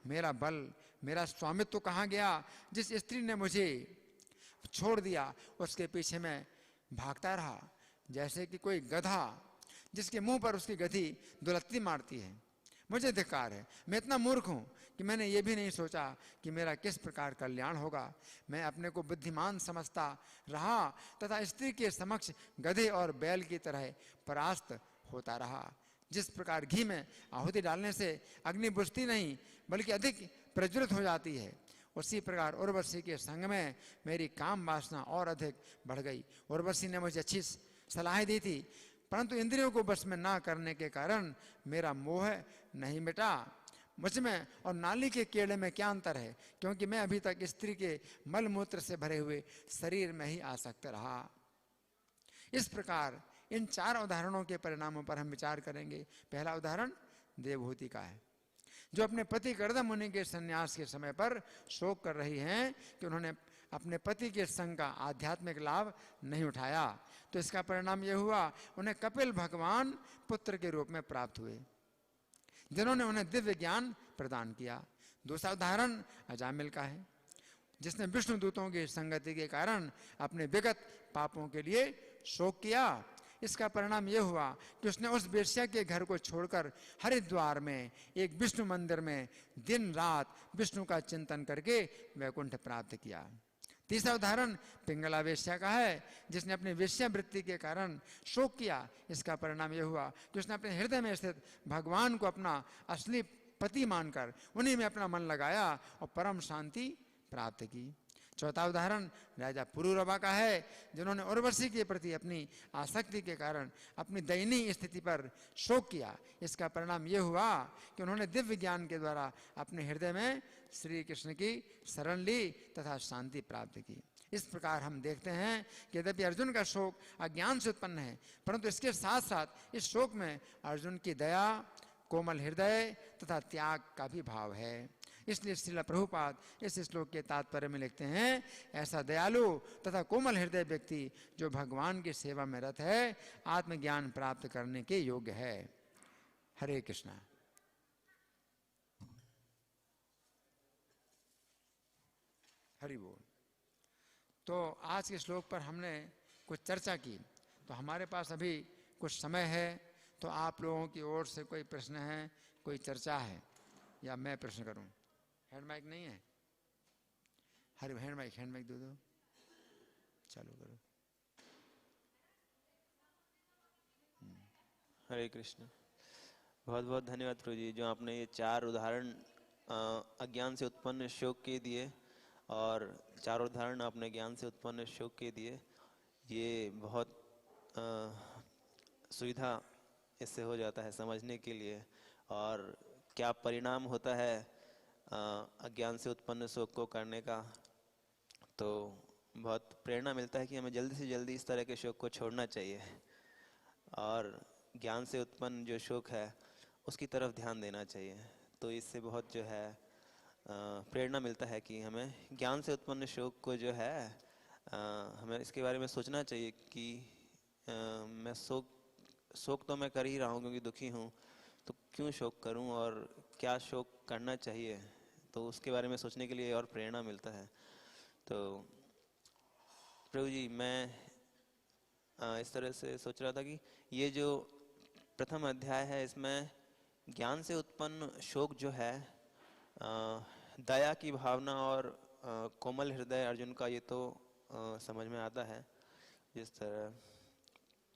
[SPEAKER 1] मेरा बल, मेरा स्वामित्व कहाँ गया? जिस स्त्री ने मुझे छोड़ दिया उसके पीछे मैं भागता रहा, जैसे कि कोई गधा जिसके मुंह पर उसकी गधी दुलत्ती मारती है। मुझे धिक्कार है, मैं इतना मूर्ख हूँ कि मैंने ये भी नहीं सोचा कि मेरा किस प्रकार कल्याण होगा। मैं अपने को बुद्धिमान समझता रहा तथा स्त्री के समक्ष गधे और बैल की तरह परास्त होता रहा। जिस प्रकार घी में आहुति डालने से अग्नि बुझती नहीं बल्कि अधिक प्रज्वलित हो जाती है, उसी प्रकार उर्वशी के संग में मेरी काम वासना और अधिक बढ़ गई। उर्वशी ने मुझे अच्छी सलाह दी थी, परंतु इंद्रियों को बस में ना करने के कारण मेरा मोह नहीं मिटा। मुझ में और नाली के कीड़े में क्या अंतर है, क्योंकि मैं अभी तक स्त्री के मल मूत्र से भरे हुए शरीर में ही आसक्त रहा। इस प्रकार इन 4 उदाहरणों के परिणामों पर हम विचार करेंगे। पहला उदाहरण देवहूति का है, जो अपने पति गर्दम मुनि के संन्यास के समय पर शोक कर रही हैं कि उन्होंने अपने पति के संग का आध्यात्मिक लाभ नहीं उठाया। तो इसका परिणाम यह हुआ, उन्हें कपिल भगवान पुत्र के रूप में प्राप्त हुए, जिन्होंने उन्हें दिव्य ज्ञान प्रदान किया। दूसरा उदाहरण अजामिल का है, जिसने विष्णु दूतों की संगति के कारण अपने विगत पापों के लिए शोक किया। इसका परिणाम यह हुआ कि उसने उस वेश्या के घर को छोड़कर हरिद्वार में एक विष्णु मंदिर में दिन रात विष्णु का चिंतन करके वैकुंठ प्राप्त किया। तीसरा उदाहरण पिंगला वेश्या का है, जिसने अपनी वेश्यावृत्ति के कारण शोक किया। इसका परिणाम यह हुआ कि उसने अपने हृदय में स्थित भगवान को अपना असली पति मानकर उन्हीं में अपना मन लगाया और परम शांति प्राप्त की। चौथा उदाहरण राजा पुरुरवा का है, जिन्होंने उर्वशी के प्रति अपनी आसक्ति के कारण अपनी दयनीय स्थिति पर शोक किया। इसका परिणाम यह हुआ कि उन्होंने दिव्य ज्ञान के द्वारा अपने हृदय में श्री कृष्ण की शरण ली तथा शांति प्राप्त की। इस प्रकार हम देखते हैं कि यद्यपि अर्जुन का शोक अज्ञान से उत्पन्न है, परंतु इसके साथ साथ इस शोक में अर्जुन की दया, कोमल हृदय तथा त्याग का भी भाव है। इसलिए श्रील प्रभुपाद इस श्लोक के तात्पर्य में लिखते हैं, ऐसा दयालु तथा कोमल हृदय व्यक्ति जो भगवान की सेवा में रत है, आत्मज्ञान प्राप्त करने के योग्य है। हरे कृष्णा। हरि बोल। तो आज के श्लोक पर हमने कुछ चर्चा की, तो हमारे पास अभी कुछ समय है, तो आप लोगों की ओर से कोई प्रश्न है, कोई चर्चा है, या मैं प्रश्न करूं? हैंड माइक नहीं है? हरि हैंड माइक दो चालू करो।
[SPEAKER 2] हरे कृष्ण। बहुत बहुत धन्यवाद प्रभु जी, जो आपने ये 4 उदाहरण अज्ञान से उत्पन्न शोक के दिए और 4 उदाहरण आपने ज्ञान से उत्पन्न शोक के दिए। ये बहुत सुविधा इससे हो जाता है समझने के लिए, और क्या परिणाम होता है अज्ञान से उत्पन्न शोक को करने का। तो बहुत प्रेरणा मिलता है कि हमें जल्दी से जल्दी इस तरह के शोक को छोड़ना चाहिए और ज्ञान से उत्पन्न जो शोक है उसकी तरफ ध्यान देना चाहिए। तो इससे बहुत जो है प्रेरणा मिलता है कि हमें ज्ञान से उत्पन्न शोक को जो है हमें इसके बारे में सोचना चाहिए कि मैं शोक तो मैं कर ही रहा हूँ क्योंकि दुखी हूँ, तो क्यों शोक करूँ और क्या शोक करना चाहिए, तो उसके बारे में सोचने के लिए और प्रेरणा मिलता है। तो प्रभु जी, मैं इस तरह से सोच रहा था कि ये जो प्रथम अध्याय है इसमें ज्ञान से उत्पन्न शोक जो है दया की भावना और कोमल हृदय अर्जुन का, ये तो समझ में आता है जिस तरह,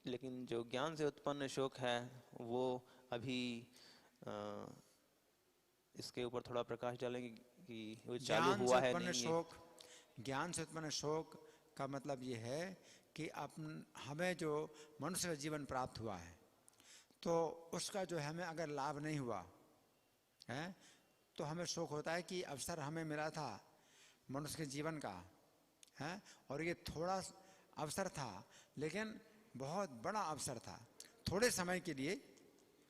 [SPEAKER 2] लेकिन जो ज्ञान से उत्पन्न शोक है वो अभी अ, इसके ऊपर थोड़ा प्रकाश डालेंगे कि वो चालू
[SPEAKER 1] ज्ञान से
[SPEAKER 2] हुआ है
[SPEAKER 1] उत्पन्न
[SPEAKER 2] नहीं है।
[SPEAKER 1] शोक, ज्ञान से उत्पन्न शोक का मतलब ये है कि हमें जो मनुष्य का जीवन प्राप्त हुआ है तो उसका जो है हमें अगर लाभ नहीं हुआ है तो हमें शोक होता है कि अवसर हमें मिला था मनुष्य के जीवन का है, और ये थोड़ा अवसर था लेकिन बहुत बड़ा अवसर था। थोड़े समय के लिए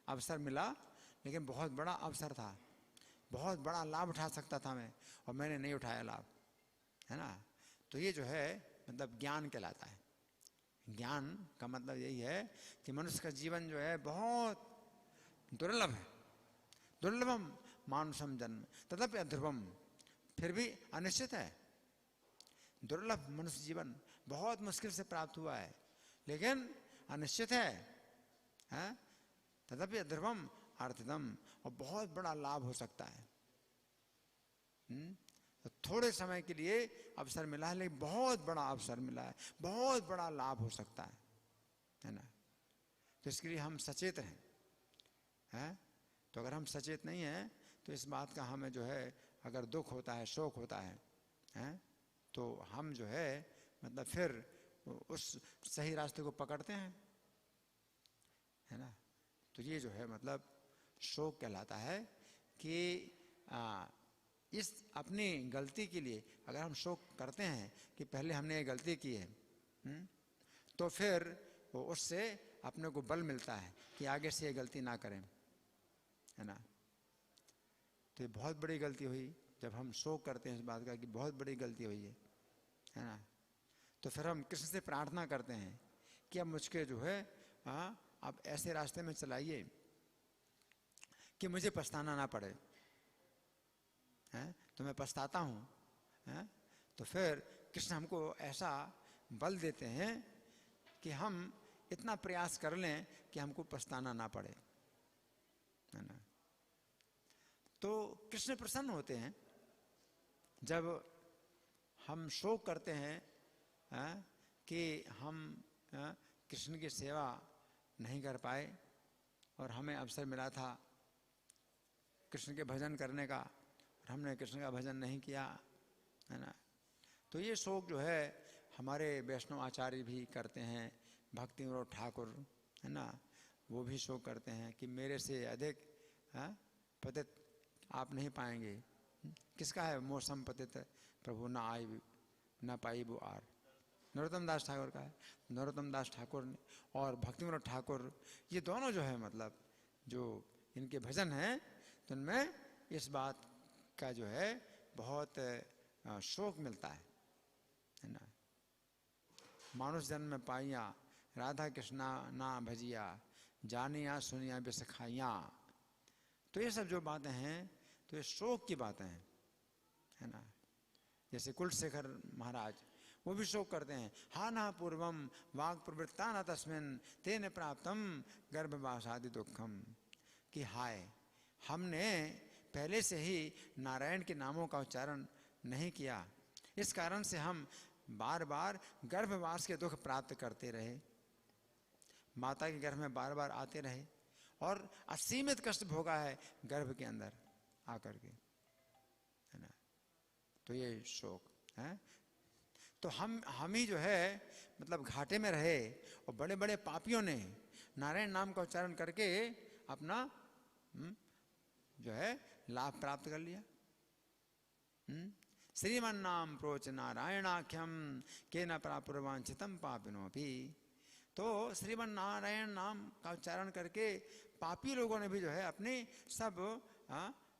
[SPEAKER 1] अवसर मिला लेकिन बहुत बड़ा अवसर था, बहुत बड़ा लाभ उठा सकता था मैं, और मैंने नहीं उठाया लाभ, है ना। तो ये जो है मतलब ज्ञान कहलाता है। ज्ञान का मतलब यही है कि मनुष्य का जीवन जो है बहुत दुर्लभ है, दुर्लभम मानुषम जन्म तथापि अध्रुवम, फिर भी अनिश्चित है। दुर्लभ मनुष्य जीवन बहुत मुश्किल से प्राप्त हुआ है लेकिन अनिश्चित है, तथापि अध्रुवम अर्थदम, और बहुत बड़ा लाभ हो सकता है। तो थोड़े समय के लिए अवसर मिला है लेकिन बहुत बड़ा अवसर मिला है, बहुत बड़ा लाभ हो सकता है ना। तो इसके लिए हम सचेत हैं। तो अगर हम सचेत नहीं हैं तो इस बात का हमें जो है अगर दुख होता है, शोक होता है, तो हम जो है मतलब फिर उस सही रास्ते को पकड़ते हैं, है ना। तो ये जो है मतलब शोक कहलाता है कि इस अपनी गलती के लिए अगर हम शोक करते हैं कि पहले हमने ये गलती की है, तो फिर वो उससे अपने को बल मिलता है कि आगे से ये गलती ना करें, है ना। तो ये बहुत बड़ी गलती हुई जब हम शोक करते हैं इस बात का कि बहुत बड़ी गलती हुई है ना। तो फिर हम कृष्ण से प्रार्थना करते हैं कि अब मुझके जो है अब ऐसे रास्ते में चलाइए कि मुझे पछताना ना पड़े, तो मैं पछताता हूँ। तो फिर कृष्ण हमको ऐसा बल देते हैं कि हम इतना प्रयास कर लें कि हमको पछताना ना पड़े, है ना। तो कृष्ण प्रसन्न होते हैं जब हम शोक करते हैं कि हम कृष्ण की सेवा नहीं कर पाए और हमें अवसर मिला था कृष्ण के भजन करने का और हमने कृष्ण का भजन नहीं किया, है ना। तो ये शोक जो है हमारे वैष्णव आचार्य भी करते हैं, भक्ति विनोद ठाकुर, है ना, वो भी शोक करते हैं कि मेरे से अधिक पतित आप नहीं पाएंगे। किसका है मौसम पतित प्रभु ना आई ना पाई वो आर, नरोत्तम दास ठाकुर का है। नरोत्तम दास ठाकुर ने और भक्ति विनोद ठाकुर, ये दोनों जो है मतलब जो इनके भजन हैं तो इनमें इस बात का जो है बहुत शोक मिलता है ना। मानुष जन्म में पाइया राधा कृष्णा ना भजिया, जानिया सुनिया बेसखाइया। तो ये सब जो बातें हैं तो ये शोक की बातें हैं, है ना। जैसे कुलशेखर महाराज वो भी शोक करते हैं, हा ना पूर्वम वाग प्रवृत्ता न तस्मिन तेन प्राप्तम गर्भवासादि दुखम, कि हाय हमने पहले से ही नारायण के नामों का उच्चारण नहीं किया, इस कारण से हम बार बार गर्भवास के दुख प्राप्त करते रहे, माता के गर्भ में बार बार आते रहे और असीमित कष्ट भोगा है गर्भ के अंदर आकर के, है ना। तो ये शोक है। तो हम ही जो है मतलब घाटे में रहे और बड़े बड़े पापियों ने नारायण नाम का उच्चारण करके अपना जो है लाभ प्राप्त कर लिया। श्रीमन नाम प्रोच नारायणाख्यम के न प्रापुरवांछितम पापिनोपि। तो श्रीमन नारायण नाम का उच्चारण करके पापी लोगों ने भी जो है अपनी सब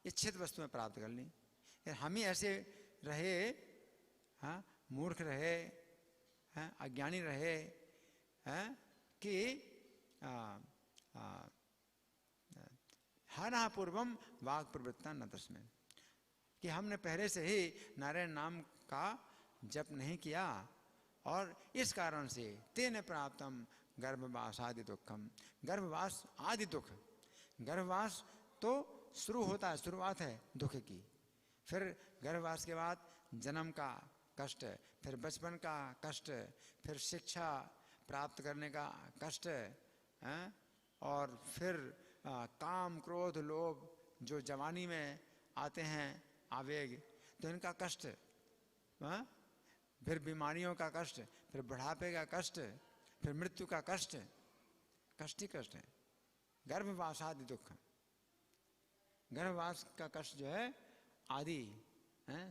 [SPEAKER 1] इच्छित वस्तुएं प्राप्त कर ली। हम ही ऐसे रहे, मूर्ख रहे, अज्ञानी रहे कि हर पूर्वम वाग प्रवृत्ता न तस्में, कि हमने पहले से ही नारायण नाम का जप नहीं किया और इस कारण से तेन प्राप्तम गर्भवास आदि दुखम। गर्भवास आदि दुख, गर्भवास तो शुरू होता है, शुरुआत है दुख की, फिर गर्भवास के बाद जन्म का कष्ट, फिर बचपन का कष्ट, फिर शिक्षा प्राप्त करने का कष्ट, और फिर काम क्रोध लोभ जो जवानी में आते हैं आवेग, तो इनका कष्ट, फिर बीमारियों का कष्ट, फिर बुढ़ापे का कष्ट, फिर मृत्यु का कष्ट, कष्ट ही कष्ट है। गर्भवास आदि दुख, गर्भवास का कष्ट जो है आदि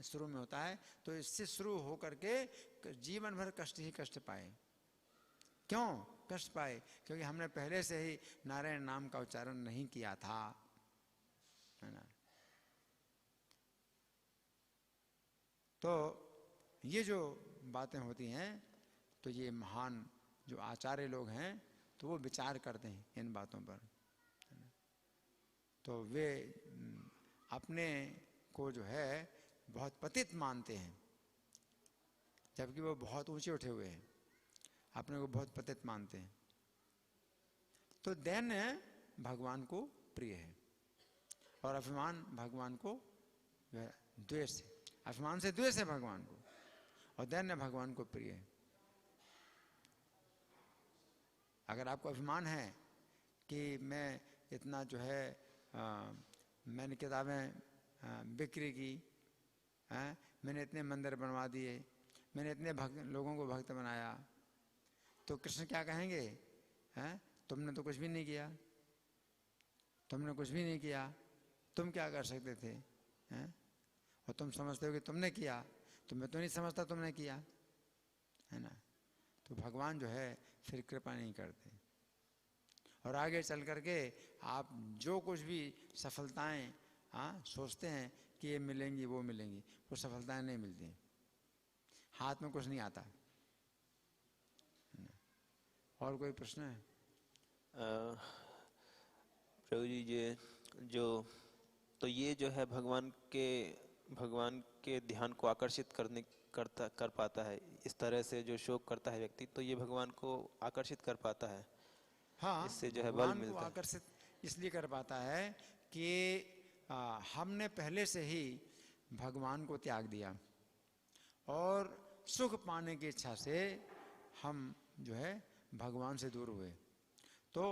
[SPEAKER 1] शुरू में होता है, तो इससे शुरू होकर के जीवन भर कष्ट ही कष्ट पाए। क्यों कष्ट पाए? क्योंकि हमने पहले से ही नारायण नाम का उच्चारण नहीं किया था, है ना। तो ये जो बातें होती हैं, तो ये महान जो आचार्य लोग हैं तो वो विचार करते हैं इन बातों पर, तो वे अपने को जो है बहुत पतित मानते हैं, जबकि वो बहुत ऊंचे उठे हुए हैं, अपने को बहुत पतित मानते हैं। तो दैन्य भगवान को प्रिय है और अभिमान भगवान को द्वेष है। अभिमान से द्वेष है भगवान को, और दैन्य भगवान को प्रिय है। अगर आपको अभिमान है कि मैं इतना जो है मैंने किताबें बिक्री की, मैंने इतने मंदिर बनवा दिए, मैंने इतने लोगों को भक्त बनाया, तो कृष्ण क्या कहेंगे? तुमने तो कुछ भी नहीं किया, तुमने कुछ भी नहीं किया, तुम क्या कर सकते थे? और तुम समझते हो कि तुमने किया, तो मैं तो नहीं समझता तुमने किया, है ना। तो भगवान जो है फिर कृपा नहीं करते, और आगे चल करके आप जो कुछ भी सफलताएं सोचते हैं कि ये मिलेंगी वो मिलेंगी, वो सफलताएं नहीं मिलती, हाथ में कुछ नहीं आता। और कोई प्रश्न है?
[SPEAKER 2] प्रभु जी, ये जो तो ये जो है भगवान के ध्यान को आकर्षित कर पाता है, इस तरह से जो शोक करता है व्यक्ति, तो ये भगवान को आकर्षित कर पाता है।
[SPEAKER 1] हाँ,
[SPEAKER 2] इससे जो है बल
[SPEAKER 1] भगवान को
[SPEAKER 2] मिलता है।
[SPEAKER 1] आकर्षित इसलिए कर पाता है कि हमने पहले से ही भगवान को त्याग दिया, और सुख पाने की इच्छा से हम जो है भगवान से दूर हुए, तो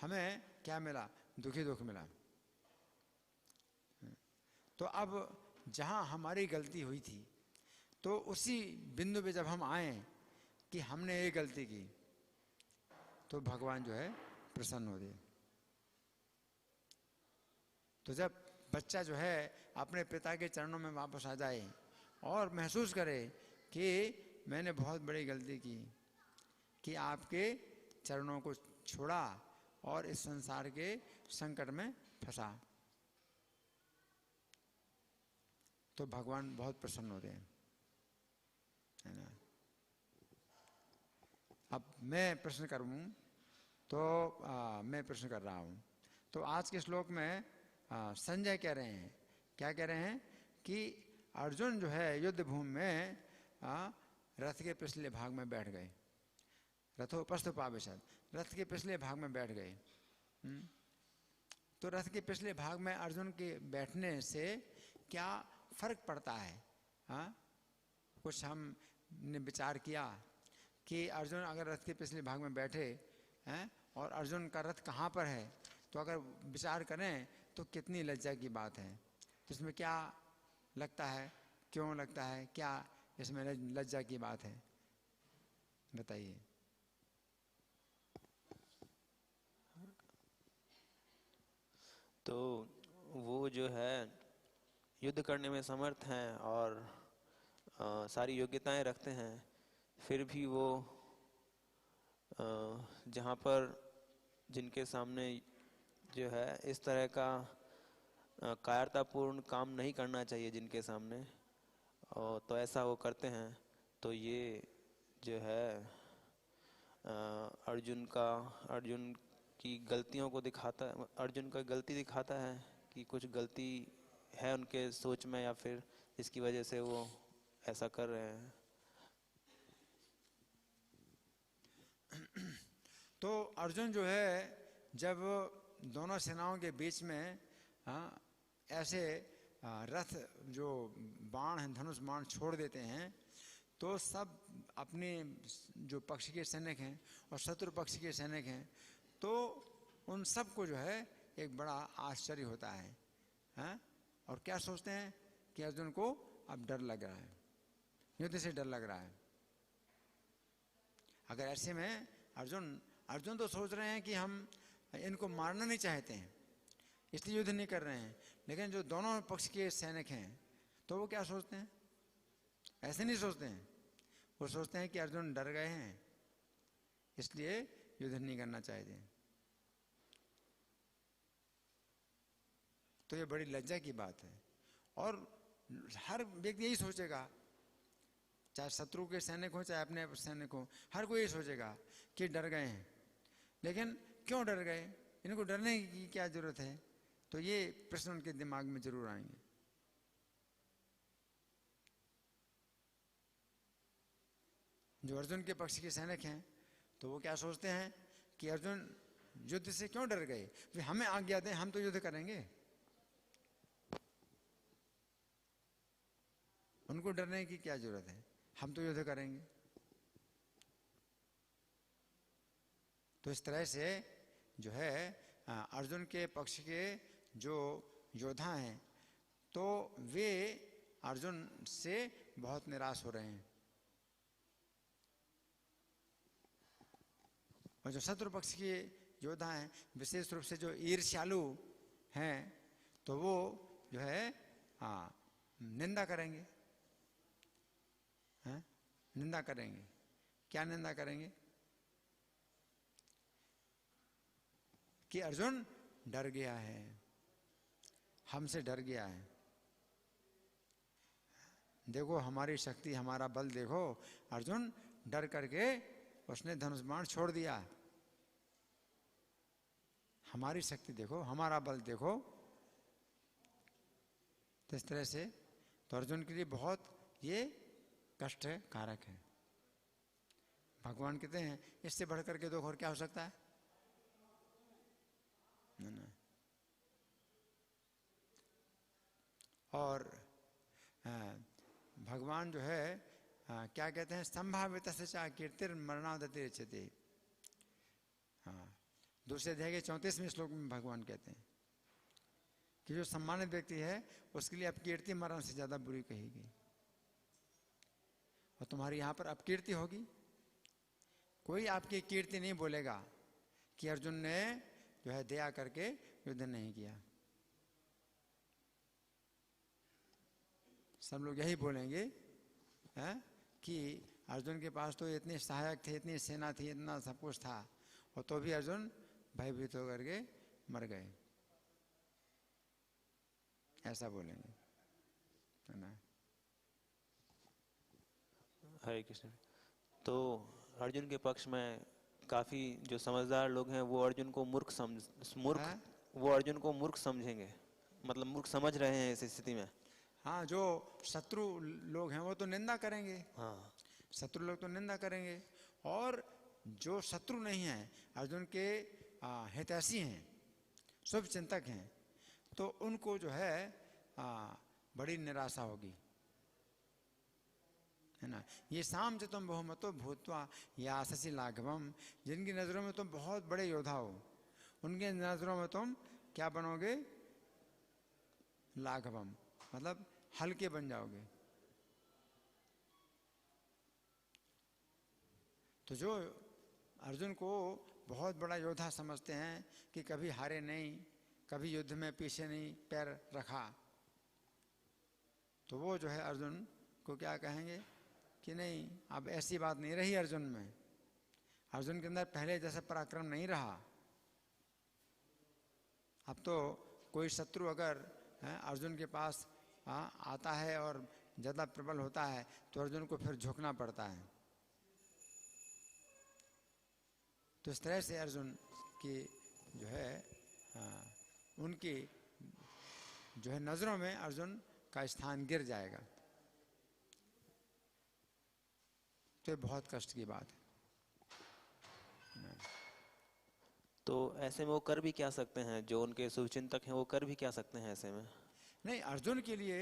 [SPEAKER 1] हमें क्या मिला? दुखी दुख मिला। तो अब जहाँ हमारी गलती हुई थी, तो उसी बिंदु पे जब हम आए कि हमने ये गलती की, तो भगवान जो है प्रसन्न हो गए। तो जब बच्चा जो है अपने पिता के चरणों में वापस आ जाए और महसूस करे कि मैंने बहुत बड़ी गलती की, कि आपके चरणों को छोड़ा और इस संसार के संकट में फंसा, तो भगवान बहुत प्रसन्न होते हैं, है ना। अब मैं प्रश्न करूं तो मैं प्रश्न कर रहा हूं, तो आज के श्लोक में संजय कह रहे हैं, क्या कह रहे हैं? कि अर्जुन जो है युद्ध भूमि में रथ के पिछले भाग में बैठ गए, रथोपस्थोपाविशद, रथ के पिछले भाग में बैठ गए। तो रथ के पिछले भाग में अर्जुन के बैठने से क्या फर्क पड़ता है? कुछ हमने विचार किया कि अर्जुन अगर रथ के पिछले भाग में बैठे हैं और अर्जुन का रथ कहाँ पर है, तो अगर विचार करें तो कितनी लज्जा की बात है। तो इसमें क्या लगता है, क्यों लगता है, क्या इसमें लज्जा की बात है? बताइए।
[SPEAKER 2] तो वो जो है युद्ध करने में समर्थ हैं और सारी योग्यताएं रखते हैं, फिर भी वो जहाँ पर जिनके सामने जो है इस तरह का कायरतापूर्ण काम नहीं करना चाहिए जिनके सामने, और तो ऐसा वो करते हैं। तो ये जो है अर्जुन की गलतियों को दिखाता है, अर्जुन का गलती दिखाता है कि कुछ गलती है उनके सोच में, या फिर इसकी वजह से वो ऐसा कर रहे हैं।
[SPEAKER 1] तो अर्जुन जो है जब दोनों सेनाओं के बीच में ऐसे रथ जो बाण है, धनुष बाण छोड़ देते हैं, तो सब अपने जो पक्ष के सैनिक हैं और शत्रु पक्ष के सैनिक हैं, तो उन सबको जो है एक बड़ा आश्चर्य होता है, हैं? और क्या सोचते हैं कि अर्जुन को अब डर लग रहा है, युद्ध से डर लग रहा है। अगर ऐसे में अर्जुन तो सोच रहे हैं कि हम इनको मारना नहीं चाहते हैं, इसलिए युद्ध नहीं कर रहे हैं, लेकिन जो दोनों पक्ष के सैनिक हैं तो वो क्या सोचते हैं? ऐसे नहीं सोचते हैं, वो सोचते हैं कि अर्जुन डर गए हैं, इसलिए युद्ध नहीं करना चाहते। तो ये बड़ी लज्जा की बात है। और हर व्यक्ति यही सोचेगा, चाहे शत्रु के सैनिक हो चाहे अपने सैनिक हो, हर कोई यही सोचेगा कि डर गए हैं। लेकिन क्यों डर गए, इनको डरने की क्या जरूरत है? तो ये प्रश्न उनके दिमाग में जरूर आएंगे। जो अर्जुन के पक्ष के सैनिक हैं तो वो क्या सोचते हैं कि अर्जुन युद्ध से क्यों डर गए, वे हमें आज्ञा दें, हम तो युद्ध करेंगे। उनको डरने की क्या जरूरत है, हम तो युद्ध करेंगे। तो इस तरह से जो है अर्जुन के पक्ष के जो योद्धा हैं तो वे अर्जुन से बहुत निराश हो रहे हैं, और जो शत्रु पक्ष के योद्धा हैं, विशेष रूप से जो ईर्ष्यालु हैं, तो वो जो है निंदा करेंगे, हैं? निंदा करेंगे। क्या निंदा करेंगे? कि अर्जुन डर गया है, हमसे डर गया है, देखो हमारी शक्ति, हमारा बल देखो, अर्जुन डर करके उसने धनुष बाण छोड़ दिया, हमारी शक्ति देखो, हमारा बल देखो। तो इस तरह से तो अर्जुन के लिए बहुत ये कष्ट कारक है। भगवान कहते हैं इससे बढ़कर के दुख और क्या हो सकता है? नहीं। और भगवान जो है क्या कहते हैं, संभावित चा कीर्तिर मरणादति रचते। हाँ, दूसरे अध्याय के 34वें श्लोक में भगवान कहते हैं कि जो सम्मानित व्यक्ति है उसके लिए अपकीर्ति मरण से ज्यादा बुरी कहेगी। और तुम्हारी यहां पर अपकीर्ति होगी, कोई आपकी कीर्ति नहीं बोलेगा कि अर्जुन ने जो है दया करके युद्ध नहीं किया। सब लोग यही बोलेंगे कि अर्जुन के पास तो इतने सहायक थे, इतनी सेना थी, इतना सब कुछ था, और तो भी अर्जुन भयभीत होकर के मर गए, ऐसा बोलेंगे, है ना।
[SPEAKER 2] हरे कृष्ण। तो अर्जुन के पक्ष में काफी जो समझदार लोग हैं वो अर्जुन को वो अर्जुन को मूर्ख समझेंगे, मतलब मूर्ख समझ रहे हैं इस स्थिति में।
[SPEAKER 1] हाँ, जो शत्रु लोग हैं वो तो निंदा करेंगे,
[SPEAKER 2] हाँ,
[SPEAKER 1] शत्रु लोग तो निंदा करेंगे, और जो शत्रु नहीं है, अर्जुन के हितैषी हैं, शुभ चिंतक हैं, तो उनको जो है बड़ी निराशा होगी, है ना। ये शाम से तुम बहुमतो भूतवा या शशि लाघवम, जिनकी नजरों में तुम बहुत बड़े योद्धा हो, उनके नजरों में तुम क्या बनोगे? लाघवम, मतलब हल्के बन जाओगे। तो जो अर्जुन को बहुत बड़ा योद्धा समझते हैं कि कभी हारे नहीं, कभी युद्ध में पीछे नहीं पैर रखा, तो वो जो है अर्जुन को क्या कहेंगे कि नहीं, अब ऐसी बात नहीं रही अर्जुन में, अर्जुन के अंदर पहले जैसा पराक्रम नहीं रहा। अब तो कोई शत्रु अगर अर्जुन के पास आता है और ज़्यादा प्रबल होता है तो अर्जुन को फिर झुकना पड़ता है। तो इस तरह से अर्जुन की जो है उनकी जो है नज़रों में अर्जुन का स्थान गिर जाएगा। तो ये बहुत कष्ट की बात है।
[SPEAKER 2] तो ऐसे में वो कर भी क्या सकते हैं, जो उनके शुभचिंतक हैं वो कर भी क्या सकते हैं ऐसे में?
[SPEAKER 1] नहीं, अर्जुन के लिए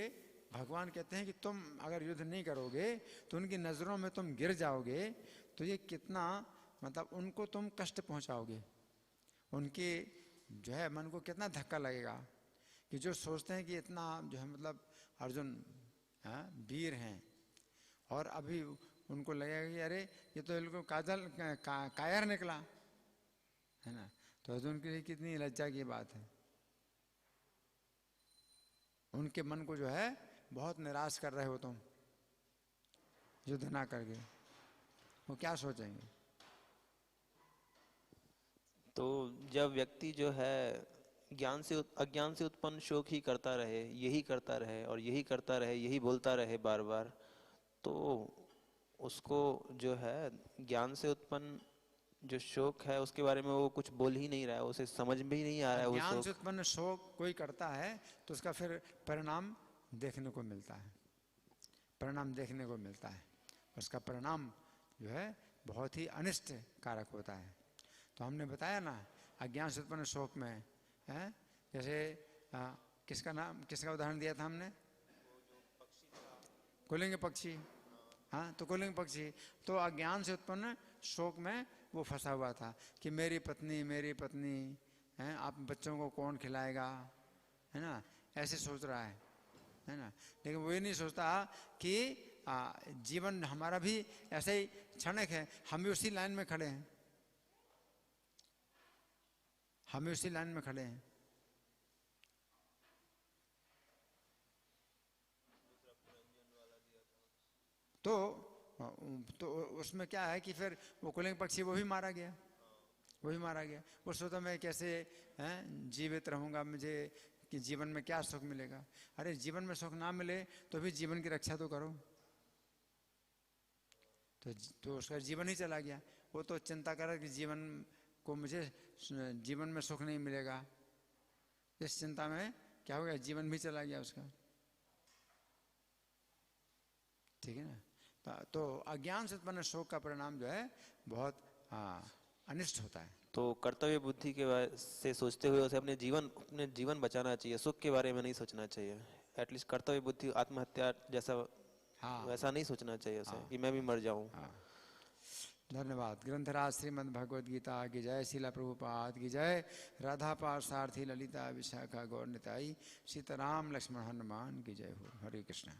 [SPEAKER 1] भगवान कहते हैं कि तुम अगर युद्ध नहीं करोगे तो उनकी नज़रों में तुम गिर जाओगे, तो ये कितना मतलब उनको तुम कष्ट पहुंचाओगे, उनके जो है मन को कितना धक्का लगेगा कि जो सोचते हैं कि इतना जो है मतलब अर्जुन वीर हैं और अभी उनको लगेगा कि अरे ये तो इनको कायर निकला है ना। तो अर्जुन के लिए कितनी लज्जा की बात है, उनके मन को जो है बहुत निराश कर रहे हो तुम युद्ध ना करके, वो क्या सोचेंगे।
[SPEAKER 2] तो जब व्यक्ति जो है ज्ञान से अज्ञान से उत्पन्न शोक ही करता रहे, यही करता रहे और यही करता रहे, यही बोलता रहे बार बार, तो उसको जो है ज्ञान से उत्पन्न जो शोक है उसके बारे में वो कुछ बोल ही नहीं रहा है, उसे समझ में ही नहीं आ रहा है वो
[SPEAKER 1] ज्ञान से
[SPEAKER 2] शोक।
[SPEAKER 1] उत्पन्न शोक कोई करता है तो उसका फिर परिणाम देखने को मिलता है, परिणाम देखने को मिलता है, उसका परिणाम जो है बहुत ही अनिष्ट कारक होता है। तो हमने बताया ना अज्ञान से उत्पन्न शोक में है, जैसे किसका उदाहरण दिया था हमने, कुलिंग पक्षी। हाँ, तो कुलिंग पक्षी तो अज्ञान से उत्पन्न शोक में वो फंसा हुआ था कि मेरी पत्नी है, आप बच्चों को कौन खिलाएगा, है ना, ऐसे सोच रहा है ना। लेकिन वो ये नहीं सोचता कि जीवन हमारा भी ऐसे ही क्षणिक है, हम भी उसी लाइन में खड़े हैं, हम भी उसी लाइन में खड़े हैं। तो उसमें क्या है कि फिर वो कुलिंग पक्षी वो भी मारा गया, वो सोचा मैं कैसे जीवित रहूंगा, मुझे कि जीवन में क्या सुख मिलेगा। अरे जीवन में सुख ना मिले तो भी जीवन की रक्षा तो करो। तो उसका जीवन ही चला गया, वो तो चिंता कर रहा कि जीवन को मुझे जीवन में सुख नहीं मिलेगा, इस चिंता में क्या हो गया, जीवन भी चला गया उसका। ठीक है ना। तो अज्ञान से उत्पन्न शोक का परिणाम जो है बहुत अनिष्ट होता है।
[SPEAKER 2] तो कर्तव्य बुद्धि के से सोचते हुए उसे अपने जीवन बचाना चाहिए, सुख के बारे में नहीं सोचना चाहिए। एटलीस्ट कर्तव्य बुद्धि आत्महत्या जैसा वैसा नहीं सोचना चाहिए उसे कि मैं भी मर जाऊं।
[SPEAKER 1] धन्यवाद। ग्रंथराज श्रीमद् भगवद गीता की जय, शीला प्रभुपाद की जय, राधा पार्थसारथी ललिता विशाखा गौर निताई, सीताराम लक्ष्मण हनुमान की जय हो। हरे कृष्ण।